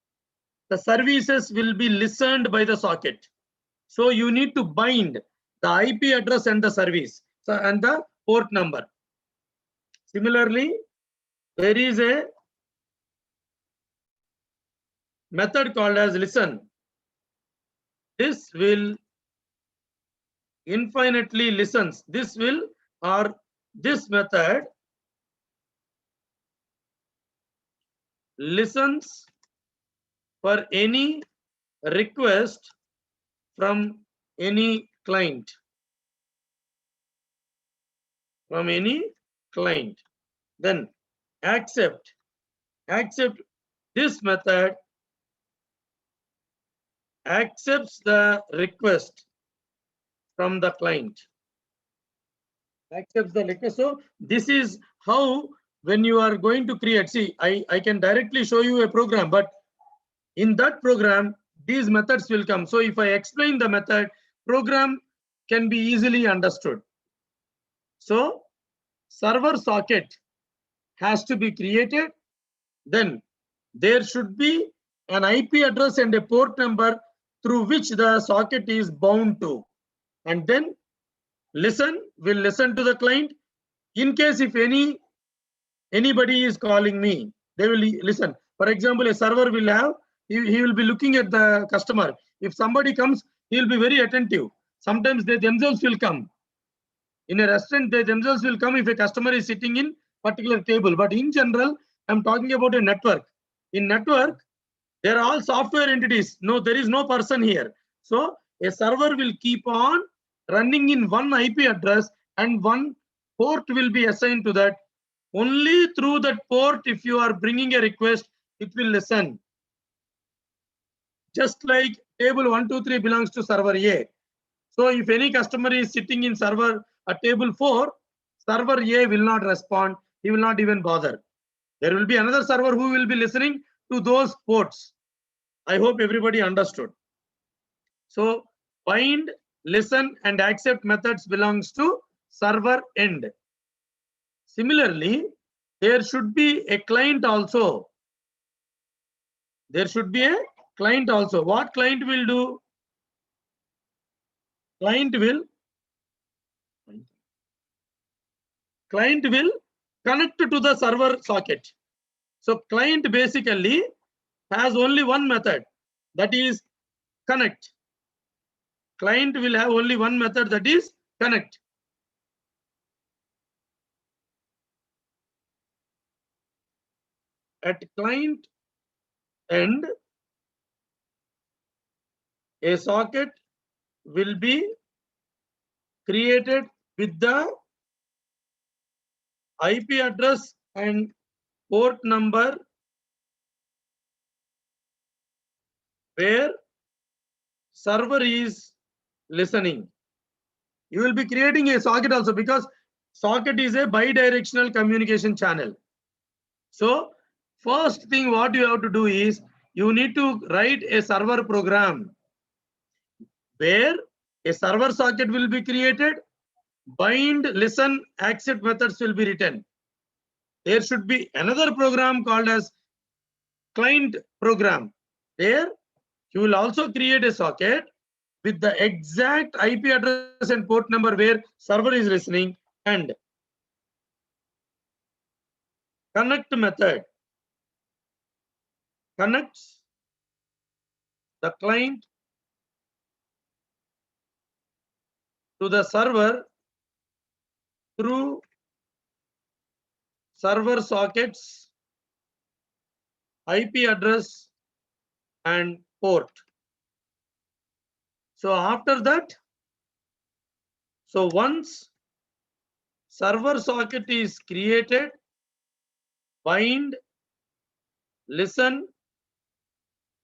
the services will be listened by the socket. So you need to bind the IP address and the service and the port number. Similarly, there is a method called as listen. This will infinitely listens. This method listens for any request from any client. Then accept. This method accepts the request from the client. So this is how, when you are going to create, see, I can directly show you a program, but in that program, these methods will come. So if I explain the method, program can be easily understood. So server socket has to be created. Then there should be an IP address and a port number through which the socket is bound to. And then listen will listen to the client. In case if anybody is calling me, they will listen. For example, a server will have, he will be looking at the customer. If somebody comes, he will be very attentive. Sometimes they themselves will come. In a restaurant, they themselves will come if a customer is sitting in particular table. But in general, I'm talking about a network. In network, they are all software entities. No, there is no person here. So a server will keep on running in one IP address, and one port will be assigned to that. Only through that port, if you are bringing a request, it will listen. Just like table 123 belongs to server A. So if any customer is sitting in server at table 4, server A will not respond. He will not even bother. There will be another server who will be listening to those ports. I hope everybody understood. So bind, listen, and accept methods belongs to server end. Similarly, there should be a client also. What client will do? Client will connect to the server socket. So client basically has only one method, that is connect. Client will have only one method, that is connect. At client end, a socket will be created with the IP address and port number where server is listening. You will be creating a socket also, because socket is a bidirectional communication channel. So first thing what you have to do is, you need to write a server program where a server socket will be created, bind, listen, accept methods will be written. There should be another program called as client program. There you will also create a socket with the exact IP address and port number where server is listening, and connect method connects the client to the server through server sockets, IP address, and port. So after that, so once server socket is created, bind, listen,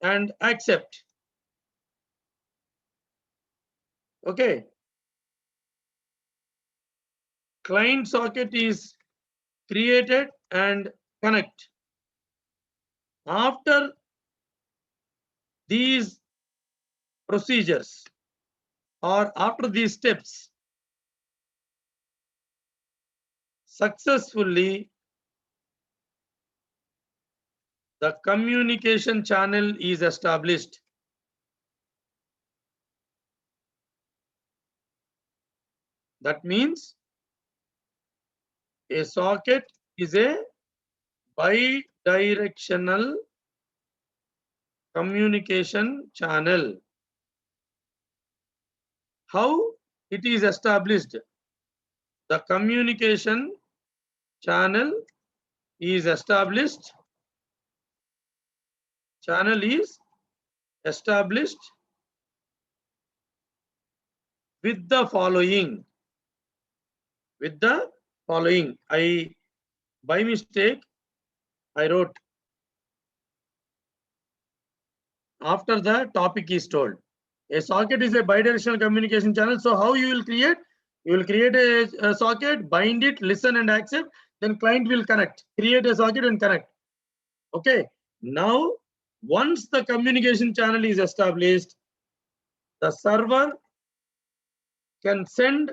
and accept. Okay. Client socket is created and connect. After these procedures, or after these steps, successfully the communication channel is established. That means a socket is a bidirectional communication channel. How it is established? The communication channel is established. Channel is established with the following. With the following. By mistake, I wrote after the topic is told. A socket is a bidirectional communication channel. So how you will create? You will create a socket, bind it, listen and accept. Then client will connect. Create a socket and connect. Okay. Now, once the communication channel is established, the server can send,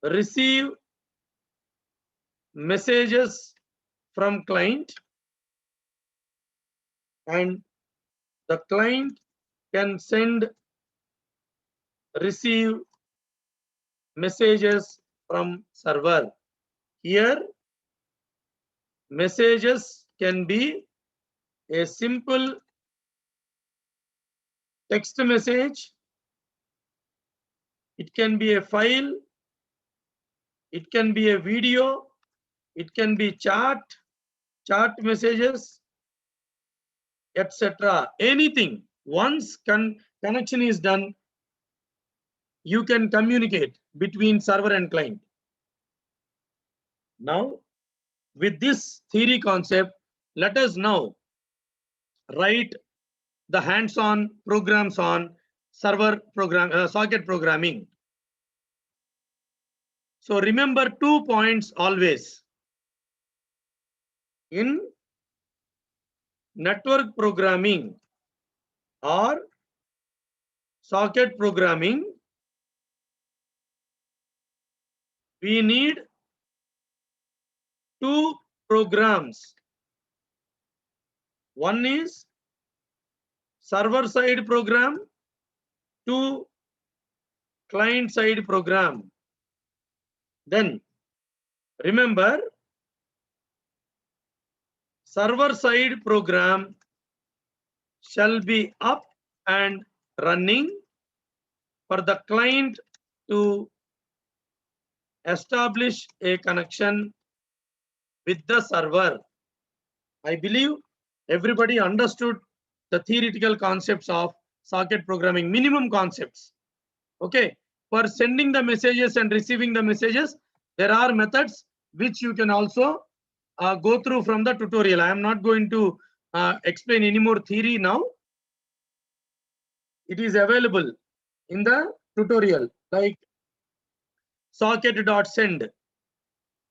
receive messages from client, and the client can send, receive messages from server. Here, messages can be a simple text message. It can be a file. It can be a video. It can be chat messages, etc. Anything. Once connection is done, you can communicate between server and client. Now, with this theory concept, let us now write the hands-on programs on server program, socket programming. So remember 2 points always. In network programming or socket programming, we need 2 programs. One is server side program, 2 client side program. Then remember, server side program shall be up and running for the client to establish a connection with the server. I believe everybody understood the theoretical concepts of socket programming, minimum concepts. Okay, for sending the messages and receiving the messages, there are methods which you can also go through from the tutorial. I am not going to explain any more theory now. It is available in the tutorial, like socket.send.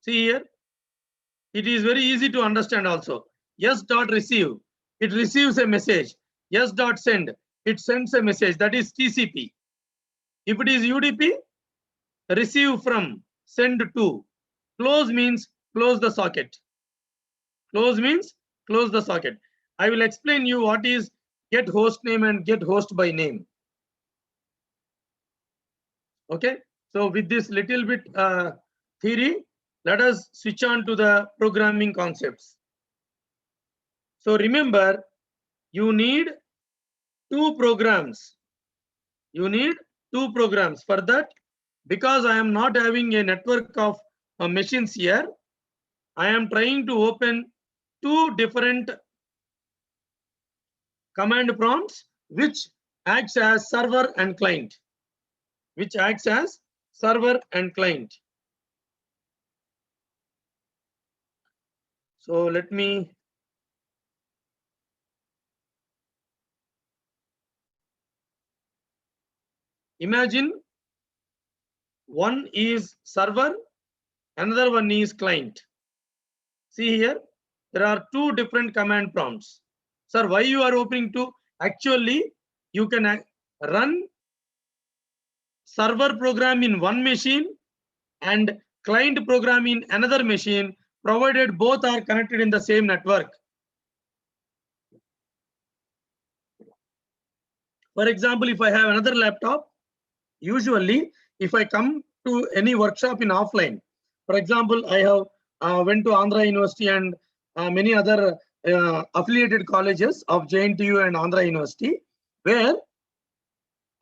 See here, it is very easy to understand also. Yes.receive, it receives a message. Yes.send, it sends a message. That is TCP. If it is UDP, receive from, send to. Close means close the socket. Close means close the socket. I will explain you what is get host name and get host by name. Okay, so with this little bit theory, let us switch on to the programming concepts. So remember, you need 2 programs. You need 2 programs. For that, because I am not having a network of machines here, I am trying to open 2 different command prompts which acts as server and client. Which acts as server and client. So let me imagine one is server, another one is client. See here, there are 2 different command prompts. Sir, why you are opening 2? Actually, you can run server program in one machine and client program in another machine, provided both are connected in the same network. For example, if I have another laptop, usually if I come to any workshop in offline, for example, I have went to Andhra University and many other affiliated colleges of JNTU and Andhra University, where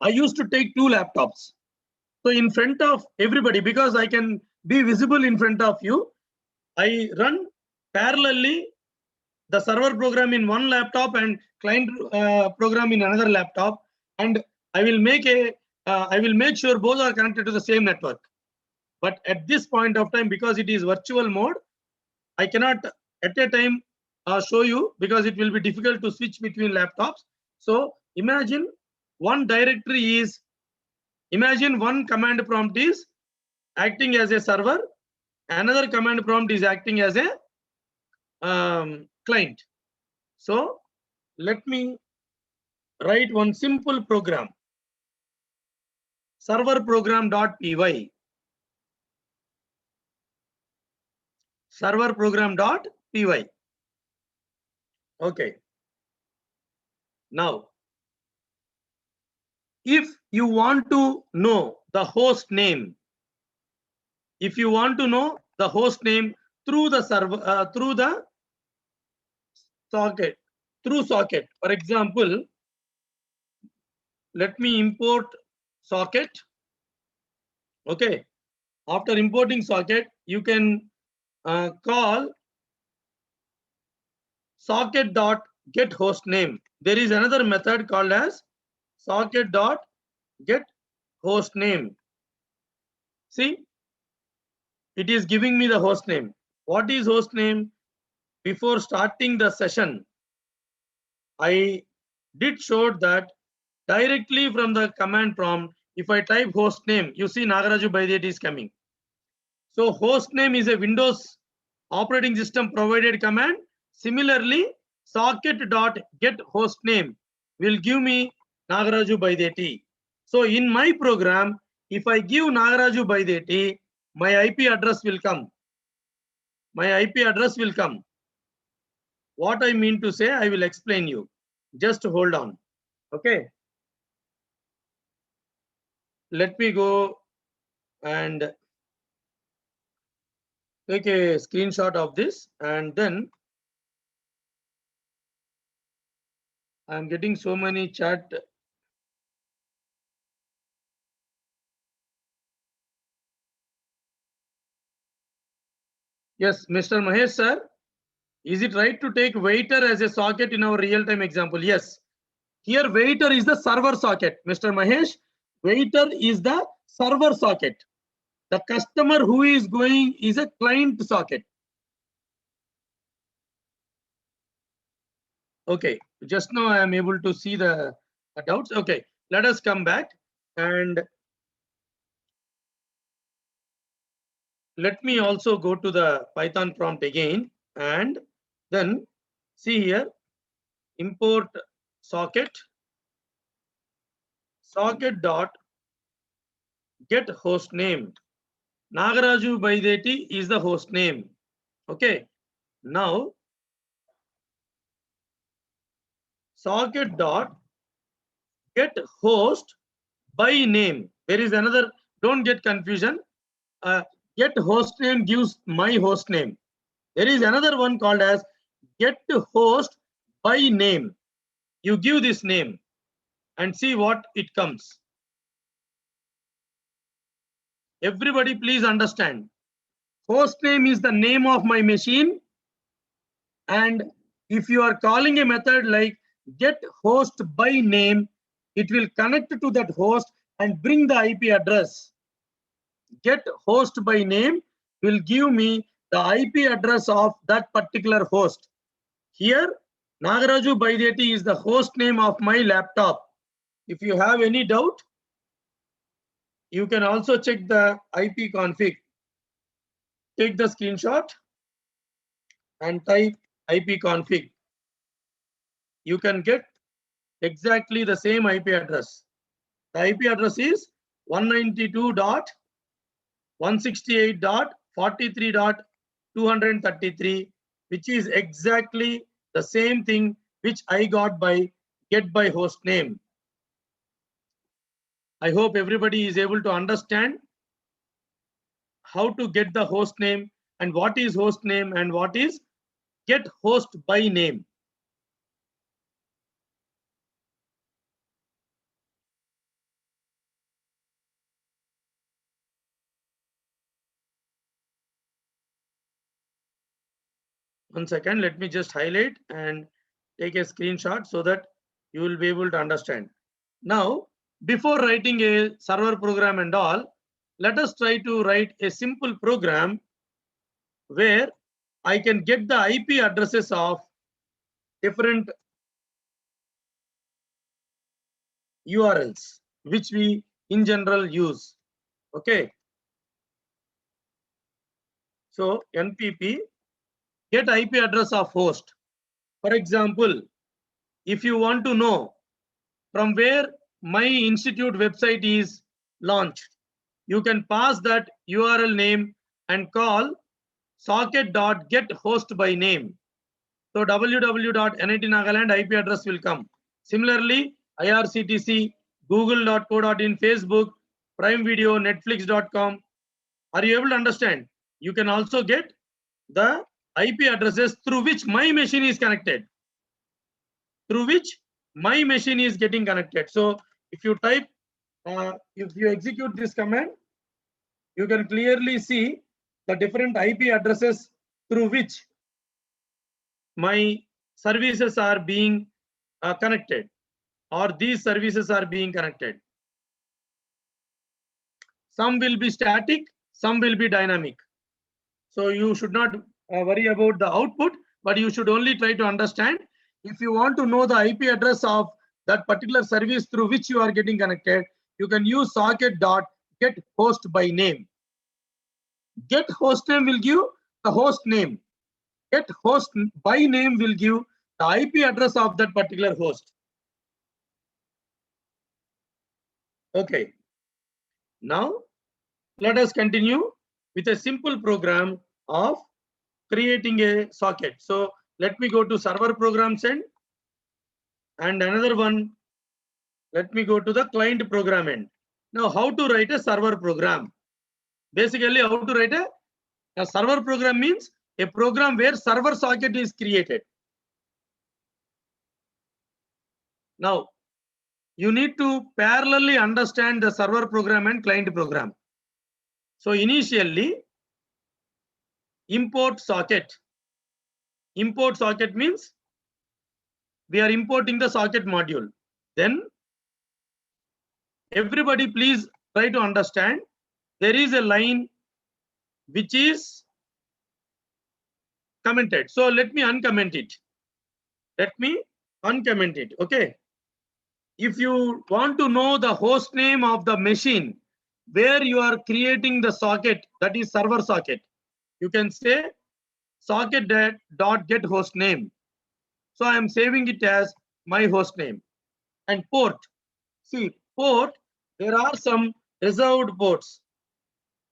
I used to take 2 laptops. So in front of everybody, because I can be visible in front of you, I run parallelly the server program in one laptop and client program in another laptop, and I will make sure both are connected to the same network. But at this point of time, because it is virtual mode, I cannot at a time show you, because it will be difficult to switch between laptops. So imagine one command prompt is acting as a server, another command prompt is acting as a client. So let me write one simple program, server program.py, server program.py. Okay. Now, if you want to know the host name, through the server, through the socket, for example, let me import socket. Okay. After importing socket, you can call socket.getHostName. There is another method called as socket.getHostName. See, it is giving me the host name. What is host name? Before starting the session, I did show that directly from the command prompt, if I type host name, you see Nagaraju Baideti is coming. So host name is a Windows operating system provided command. Similarly, socket.getHostName will give me Nagaraju Baideti. So in my program, if I give Nagaraju Baideti, my IP address will come. What I mean to say, I will explain you. Just hold on. Okay. Let me go and take a screenshot of this, and then I'm getting so many chat. Yes, Mr. Mahesh sir, is it right to take waiter as a socket in our real-time example? Yes. Here waiter is the server socket. Mr. Mahesh, waiter is the server socket. The customer who is going is a client socket. Okay, just now I am able to see the doubts. Okay, let us come back and let me also go to the Python prompt again, and then see here, import socket dot get host name. Nagaraju Baideti is the host name. Okay, now socket dot get host by name. There is another, don't get confusion. Get host name gives my host name. There is another one called as get host by name. You give this name and see what it comes. Everybody please understand. Host name is the name of my machine, and if you are calling a method like get host by name, it will connect to that host and bring the IP address. Get host by name will give me the IP address of that particular host. Here, Nagaraju Baideti is the host name of my laptop. If you have any doubt, you can also check the IP config. Take the screenshot and type IP config. You can get exactly the same IP address. The IP address is 192.168.43.233, which is exactly the same thing which I got by get by host name. I hope everybody is able to understand how to get the host name and what is host name and what is get host by name. One second, let me just highlight and take a screenshot so that you will be able to understand. Now, before writing a server program and all, let us try to write a simple program where I can get the IP addresses of different URLs, which we in general use. Okay. So NPP get IP address of host. For example, if you want to know from where my institute website is launched, you can pass that URL name and call socket.getHostByName. So www.nit.nagaland IP address will come. Similarly, IRCTC, google.co.in, Facebook, Prime Video, Netflix.com. Are you able to understand? You can also get the IP addresses through which my machine is connected. Through which my machine is getting connected. So if you type, if you execute this command, you can clearly see the different IP addresses through which my services are being connected, or these services are being connected. Some will be static, some will be dynamic. So you should not worry about the output, but you should only try to understand. If you want to know the IP address of that particular service through which you are getting connected, you can use socket.getHostByName. Get host name will give the host name. Get host by name will give the IP address of that particular host. Okay. Now let us continue with a simple program of creating a socket. So let me go to server programs and another one. Let me go to the client program end. Now, how to write a server program? Basically, how to write a server program means a program where server socket is created. Now, you need to parallelly understand the server program and client program. So initially, import socket. Import socket means we are importing the socket module. Then everybody please try to understand, there is a line which is commented. So let me uncomment it. Let me uncomment it. Okay. If you want to know the host name of the machine where you are creating the socket, that is server socket, you can say socket.getHostName. So I am saving it as my host name. And port. See, port, there are some reserved ports.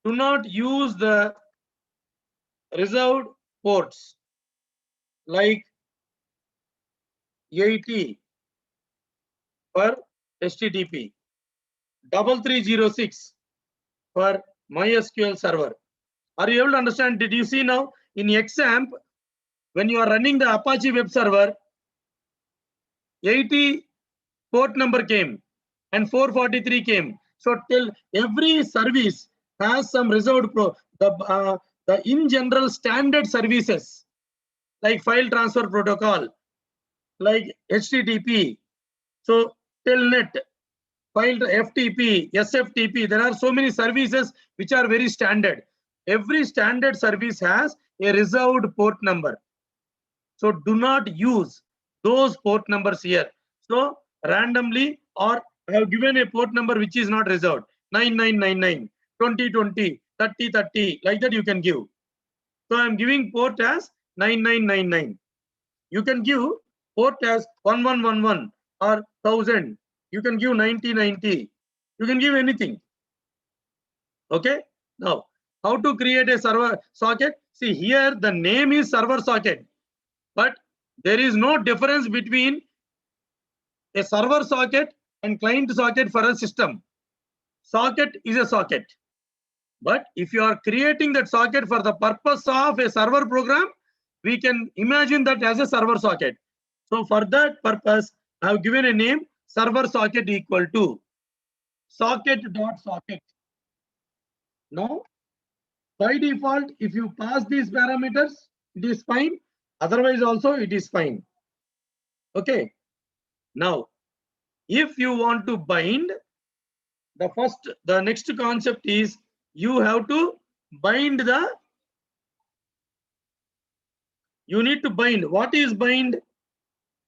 Do not use the reserved ports like 80 for HTTP, 3306 for MySQL server. Are you able to understand? Did you see now in XAMPP, when you are running the Apache web server, 80 port number came and 443 came. So till every service has some reserved the in general standard services like file transfer protocol, like HTTP, so telnet, file FTP, SFTP. There are so many services which are very standard. Every standard service has a reserved port number. So do not use those port numbers here. So randomly, or I have given a port number which is not reserved, 9999, 2020, 3030, like that you can give. So I am giving port as 9999. You can give port as 1111 or 1000. You can give 9090. You can give anything. Okay. Now, how to create a server socket? See here, the name is server socket, but there is no difference between a server socket and client socket for a system. Socket is a socket. But if you are creating that socket for the purpose of a server program, we can imagine that as a server socket. So for that purpose, I have given a name server socket equal to socket.socket. Now, by default, if you pass these parameters, it is fine. Otherwise also it is fine. Okay. Now, if you want to bind, the next concept is you have to bind you need to bind. What is bind?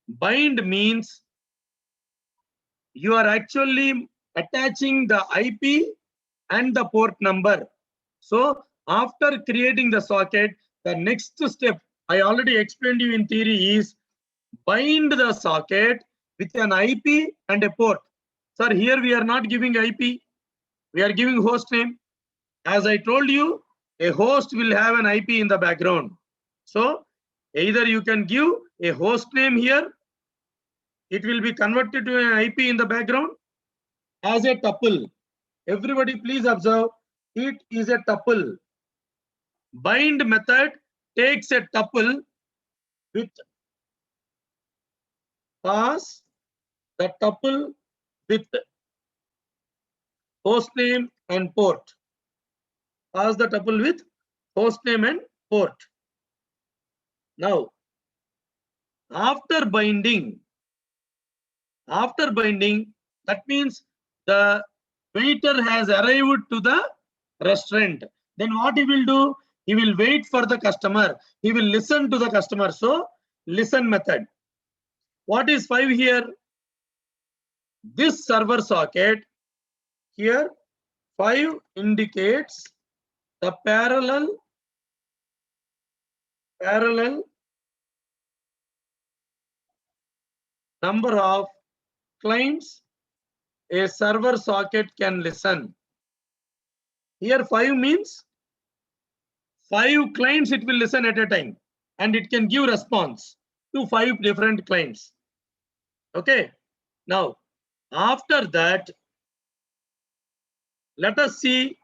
Bind means you are actually attaching the IP and the port number. So after creating the socket, the next step I already explained you in theory is bind the socket with an IP and a port. Sir, here we are not giving IP, we are giving host name. As I told you, a host will have an IP in the background. So either you can give a host name here, it will be converted to an IP in the background as a tuple. Everybody please observe, it is a tuple. Bind method takes a tuple with pass the tuple with host name and port. Pass the tuple with host name and port. Now, after binding, that means the waiter has arrived to the restaurant. Then what he will do? He will wait for the customer. He will listen to the customer. So, listen method. What is 5 here? This server socket here, 5 indicates the parallel number of clients a server socket can listen. Here 5 means 5 clients it will listen at a time, and it can give response to 5 different clients. Okay. Now, after that, let us see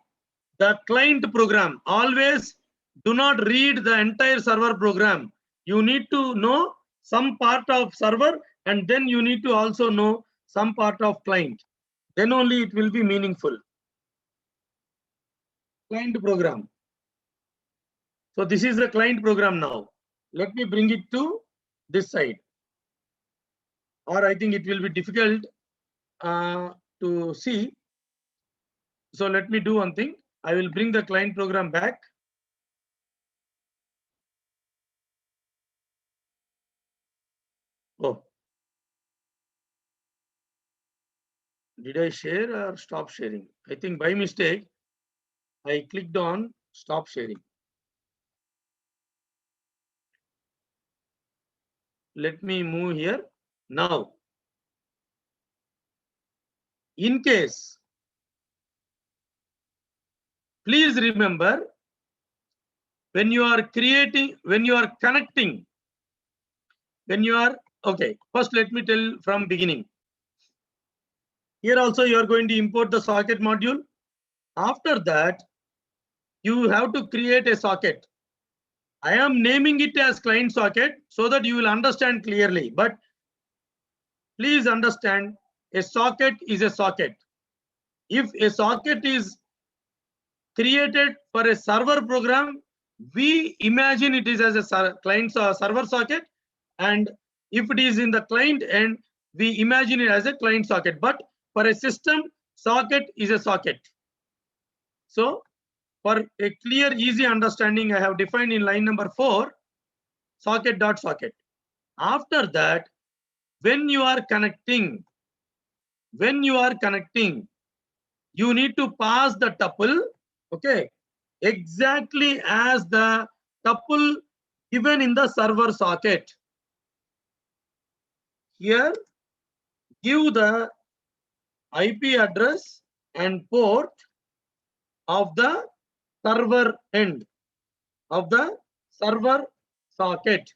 the client program. Always do not read the entire server program. You need to know some part of server, and then you need to also know some part of client. Then only it will be meaningful. Client program. So this is the client program now. Let me bring it to this side, or I think it will be difficult to see. So let me do one thing. I will bring the client program back. Oh, did I share or stop sharing? I think by mistake, I clicked on stop sharing. Let me move here. Now, in case, please remember, when you are creating, when you are connecting, okay, first let me tell from beginning. Here also you are going to import the socket module. After that, you have to create a socket. I am naming it as client socket so that you will understand clearly. But please understand, a socket is a socket. If a socket is created for a server program, we imagine it is as a client server socket, and if it is in the client end, we imagine it as a client socket. But for a system, socket is a socket. So for a clear, easy understanding, I have defined in line number 4, socket.socket. After that, when you are connecting, you need to pass the tuple, okay, exactly as the tuple given in the server socket. Here, give the IP address and port of the server end of the server socket.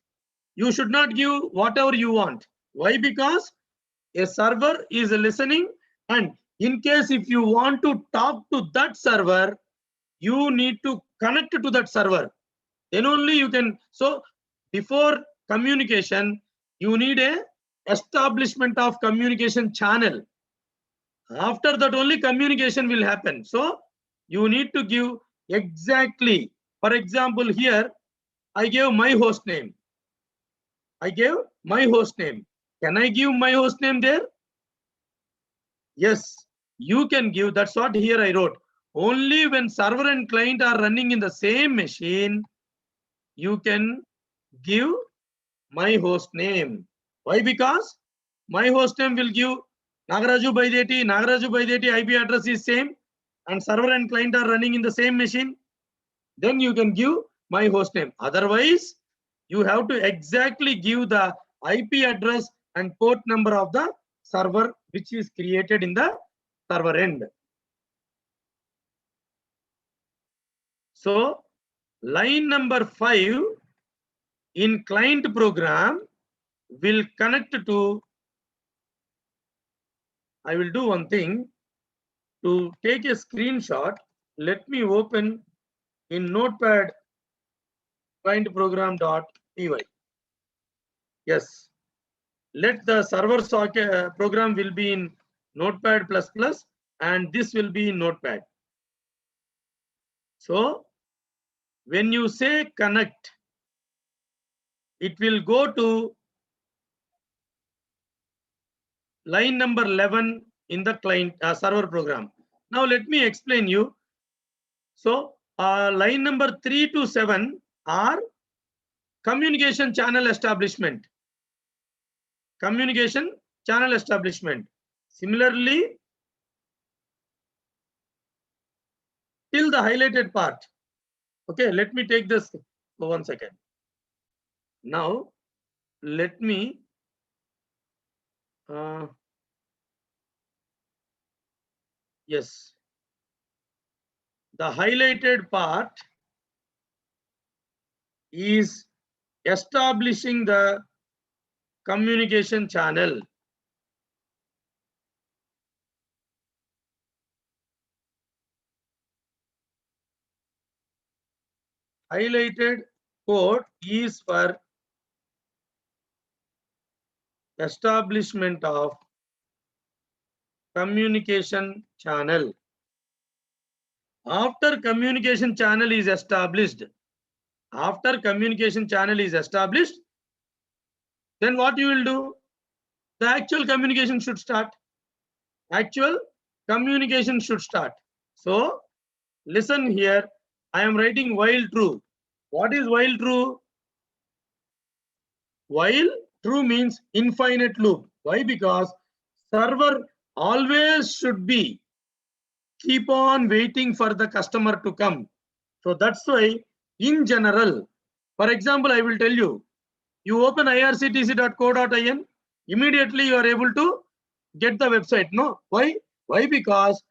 You should not give whatever you want. Why? Because a server is listening, and in case if you want to talk to that server, you need to connect to that server. Then only you can. So before communication, you need a establishment of communication channel. After that only communication will happen. So you need to give exactly, for example, here I gave my host name. I gave my host name. Can I give my host name there? Yes, you can give. That's what here I wrote. Only when server and client are running in the same machine, you can give my host name. Why? Because my host name will give Nagaraju Baideti. Nagaraju Baideti IP address is same, and server and client are running in the same machine. Then you can give my host name. Otherwise, you have to exactly give the IP address and port number of the server which is created in the server end. So line number 5 in client program will connect to, I will do one thing to take a screenshot. Let me open in Notepad client program.py. Yes, let the server socket program will be in Notepad++, and this will be in Notepad. So when you say connect, it will go to line number 11 in the client server program. Now let me explain you. So line number 3 to 7 are communication channel establishment. Communication channel establishment. Similarly, till the highlighted part. Okay, let me take this for 1 second. Now, let me yes, the highlighted part is establishing the communication channel. Highlighted code is for establishment of communication channel. After communication channel is established, then what you will do? The actual communication should start. So listen here. I am writing while true. What is while true? While true means infinite loop. Why? Because server always should be keep on waiting for the customer to come. So that's why in general, for example, I will tell you, you open irctc.co.in, immediately you are able to get the website. No, why? Because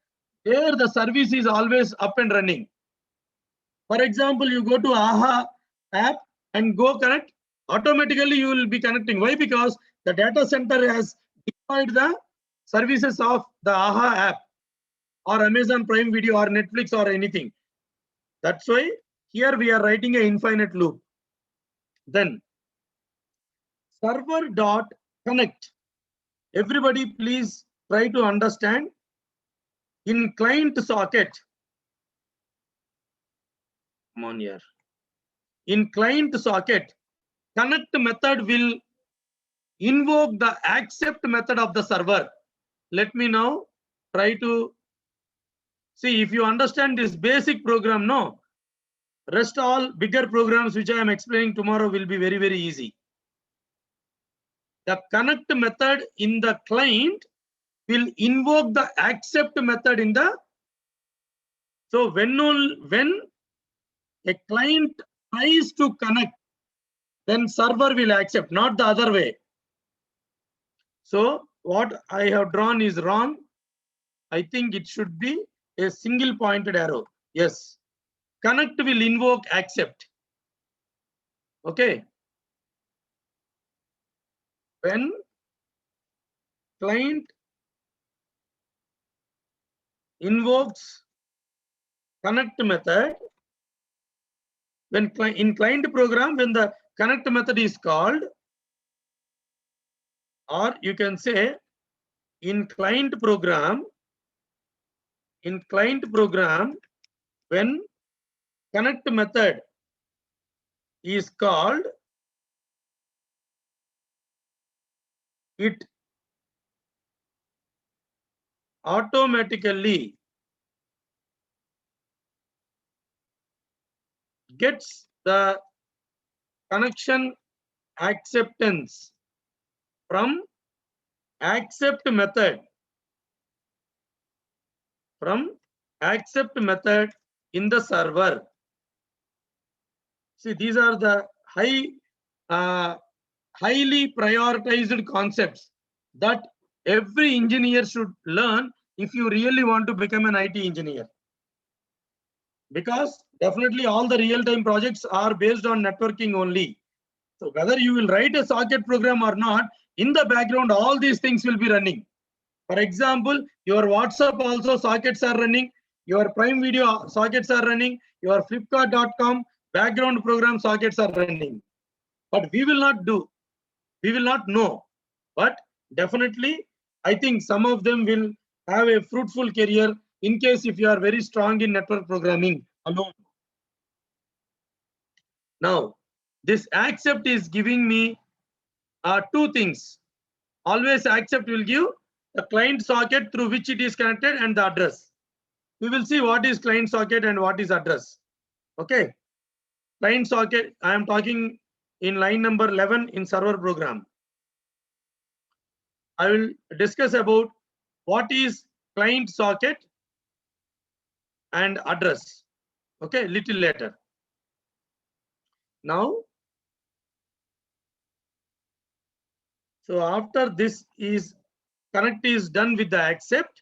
there the service is always up and running. For example, you go to AHA app and go connect, automatically you will be connecting. Why? Because the data center has deployed the services of the AHA app or Amazon Prime Video or Netflix or anything. That's why here we are writing an infinite loop. Then server dot connect. Everybody please try to understand. In client socket, come on here. In client socket, connect method will invoke the accept method of the server. Let me now try to see if you understand this basic program. No, rest all bigger programs which I am explaining tomorrow will be very, very easy. The connect method in the client will invoke the accept method in the. So when a client tries to connect, then server will accept, not the other way. So what I have drawn is wrong. I think it should be a single pointed arrow. Yes, connect will invoke accept. Okay. When client invokes connect method, when in client program, when the connect method is called, or you can say in client program, when connect method is called, it automatically gets the connection acceptance from accept method, in the server. See, these are the highly prioritized concepts that every engineer should learn if you really want to become an IT engineer. Because definitely all the real-time projects are based on networking only. So whether you will write a socket program or not, in the background, all these things will be running. For example, your WhatsApp also sockets are running, your Prime Video sockets are running, your Flipkart.com background program sockets are running. But we will not know. But definitely, I think some of them will have a fruitful career in case if you are very strong in network programming alone. Now, this accept is giving me two things. Always accept will give the client socket through which it is connected and the address. We will see what is client socket and what is address. Okay. Client socket, I am talking in line number 11 in server program. I will discuss about what is client socket and address. Okay, little later. Now, so after this is connect is done with the accept,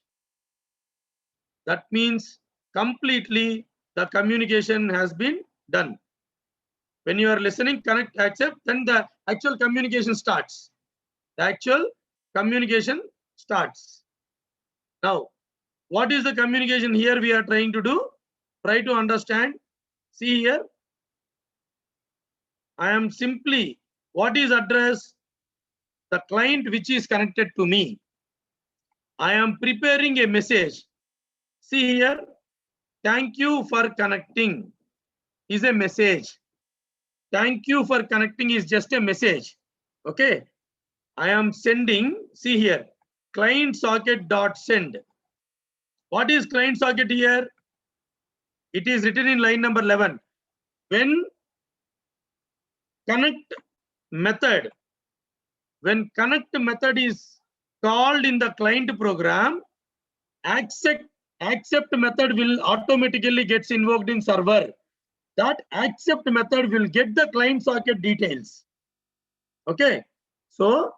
that means completely the communication has been done. When you are listening, connect, accept, then the actual communication starts. Now, what is the communication here we are trying to do? Try to understand. See here. I am simply, what is address? The client which is connected to me. I am preparing a message. See here. Thank you for connecting is a message. Thank you for connecting is just a message. Okay. I am sending, see here, client socket dot send. What is client socket here? It is written in line number 11. When connect method is called in the client program, accept method will automatically gets invoked in server. That accept method will get the client socket details. Okay. So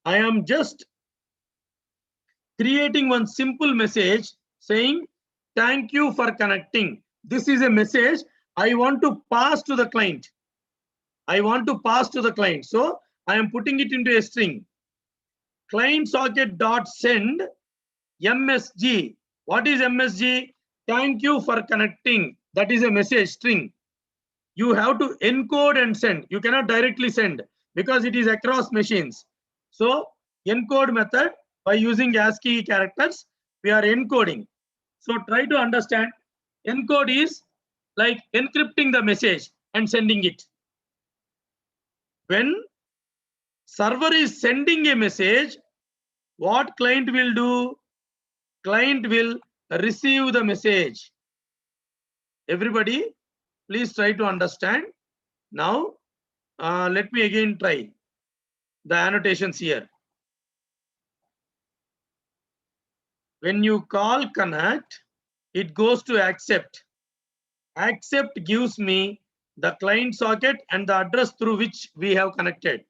I am just creating one simple message saying, thank you for connecting. This is a message I want to pass to the client. So I am putting it into a string. Client socket dot send MSG. What is MSG? Thank you for connecting. That is a message string. You have to encode and send. You cannot directly send because it is across machines. So encode method, by using ASCII characters, we are encoding. So try to understand. Encode is like encrypting the message and sending it. When server is sending a message, what client will do? Client will receive the message. Everybody, please try to understand. Now, let me again try the annotations here. When you call connect, it goes to accept. Accept gives me the client socket and the address through which we have connected.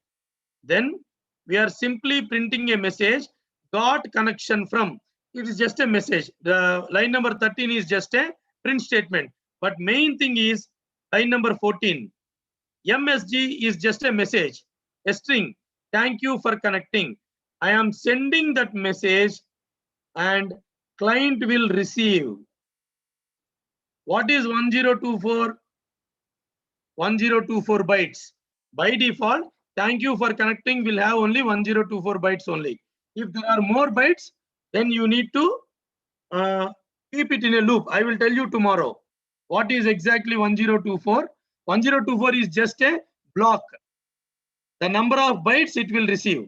Then we are simply printing a message, got connection from. It is just a message. The line number 13 is just a print statement. But main thing is line number 14. MSG is just a message, a string. Thank you for connecting. I am sending that message and client will receive. What is 1024? 1024 bytes. By default, thank you for connecting will have only 1024 bytes only. If there are more bytes, then you need to keep it in a loop. I will tell you tomorrow what is exactly 1024. 1024 is just a block. The number of bytes it will receive.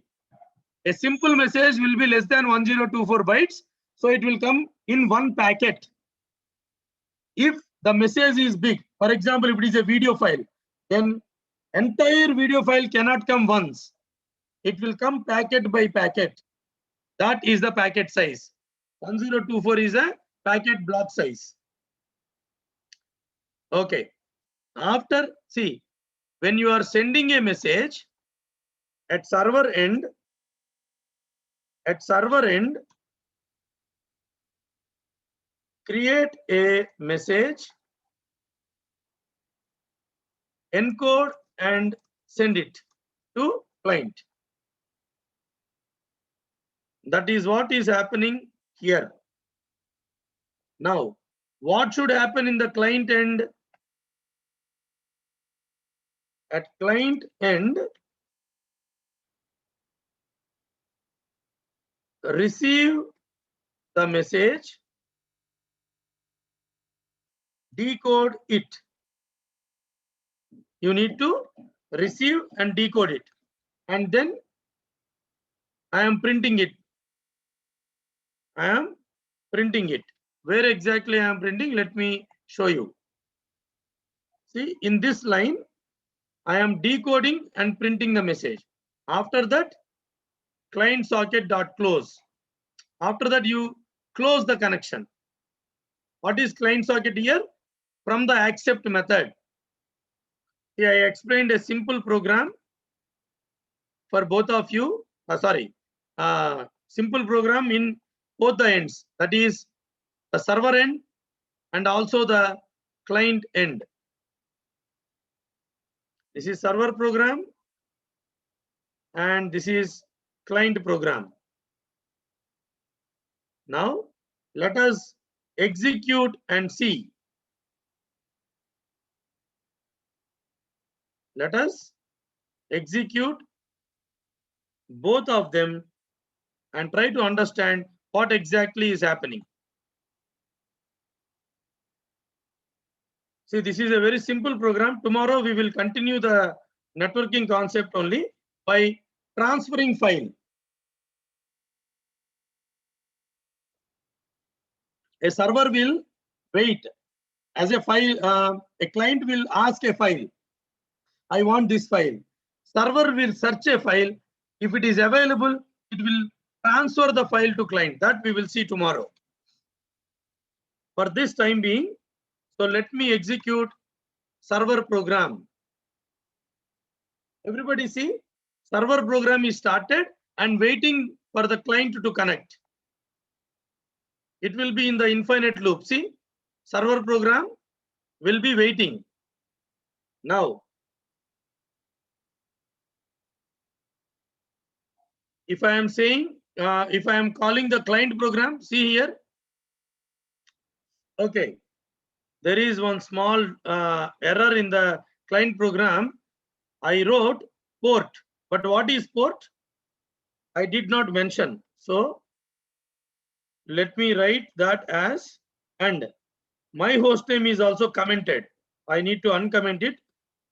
A simple message will be less than 1024 bytes. So it will come in one packet. If the message is big, for example, if it is a video file, then entire video file cannot come once. It will come packet by packet. That is the packet size. 1024 is a packet block size. Okay. After, see, when you are sending a message at server end, create a message, encode and send it to client. That is what is happening here. Now, what should happen in the client end? At client end, receive the message, decode it. You need to receive and decode it. And then I am printing it. Where exactly I am printing? Let me show you. See, in this line, I am decoding and printing the message. After that, client socket dot close. After that, you close the connection. What is client socket here? From the accept method. Here I explained a simple program for both of you. Simple program in both the ends. That is the server end and also the client end. This is server program and this is client program. Now let us execute and see. Let us execute both of them and try to understand what exactly is happening. See, this is a very simple program. Tomorrow we will continue the networking concept only by transferring file. A server will wait as a file. A client will ask a file. I want this file. Server will search a file. If it is available, it will transfer the file to client. That we will see tomorrow. For this time being, so let me execute server program. Everybody see, server program is started and waiting for the client to connect. It will be in the infinite loop. See, server program will be waiting. Now, if I am saying, if I am calling the client program, see here. Okay, there is one small error in the client program. I wrote port, but what is port? I did not mention. So let me write that as, and my host name is also commented. I need to uncomment it.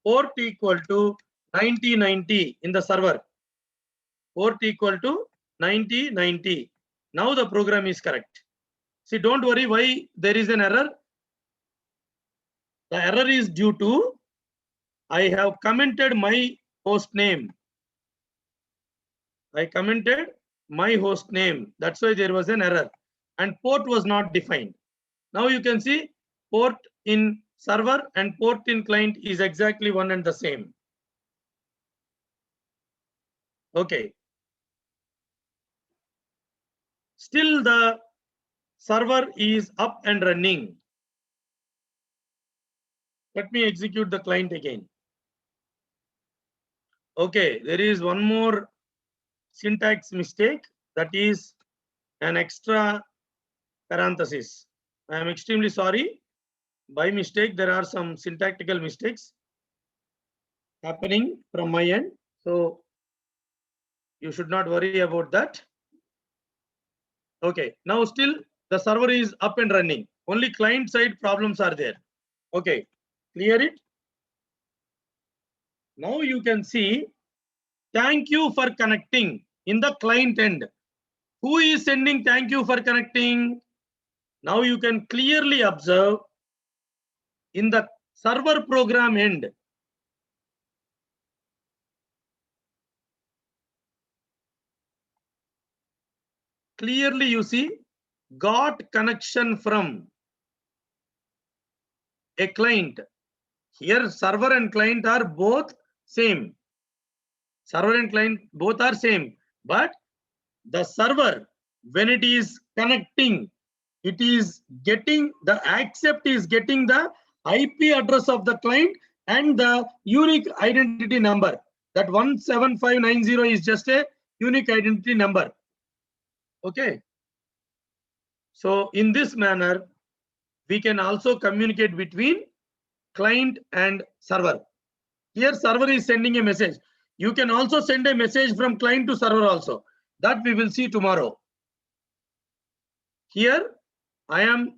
Port equal to 9090 in the server. Port equal to 9090. Now the program is correct. See, don't worry why there is an error. The error is due to I have commented my host name. I commented my host name. That's why there was an error. And port was not defined. Now you can see port in server and port in client is exactly one and the same. Okay. Still the server is up and running. Let me execute the client again. Okay, there is one more syntax mistake, that is an extra parenthesis. I am extremely sorry. By mistake, there are some syntactical mistakes. happening from my end. So you should not worry about that. Okay, now still the server is up and running. Only client side problems are there. Okay, clear it. Now you can see, thank you for connecting in the client end. Who is sending thank you for connecting? Now you can clearly observe in the server program end. Clearly you see, got connection from a client. Here server and client are both same. Server and client both are same, but the server, when it is connecting, it is getting the accept is getting the IP address of the client and the unique identity number. That 17590 is just a unique identity number. Okay. So in this manner, we can also communicate between client and server. Here server is sending a message. You can also send a message from client to server also. That we will see tomorrow. Here I am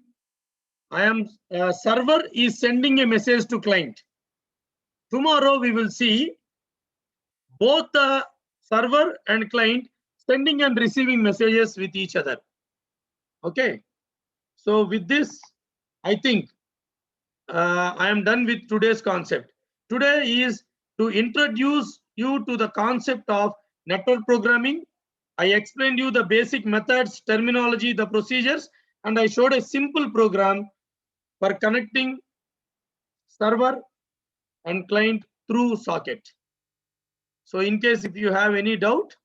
server is sending a message to client. Tomorrow we will see both the server and client sending and receiving messages with each other. Okay. So with this, I think I am done with today's concept. Today is to introduce you to the concept of network programming. I explained you the basic methods, terminology, the procedures, and I showed a simple program for connecting server and client through socket. So in case if you have any doubt,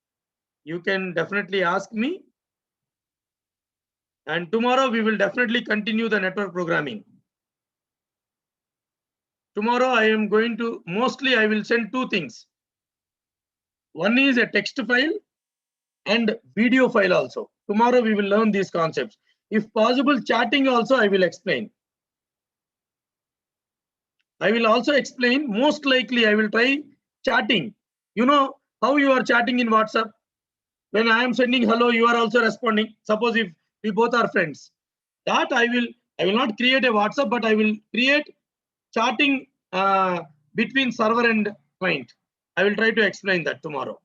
you can definitely ask me. And tomorrow we will definitely continue the network programming. Tomorrow I am going to, mostly I will send two things. One is a text file and video file also. Tomorrow we will learn these concepts. If possible, chatting also I will explain. I will also explain, most likely I will try chatting. You know how you are chatting in WhatsApp? When I am sending hello, you are also responding. Suppose if we both are friends. That I will not create a WhatsApp, but I will create chatting between server and client. I will try to explain that tomorrow.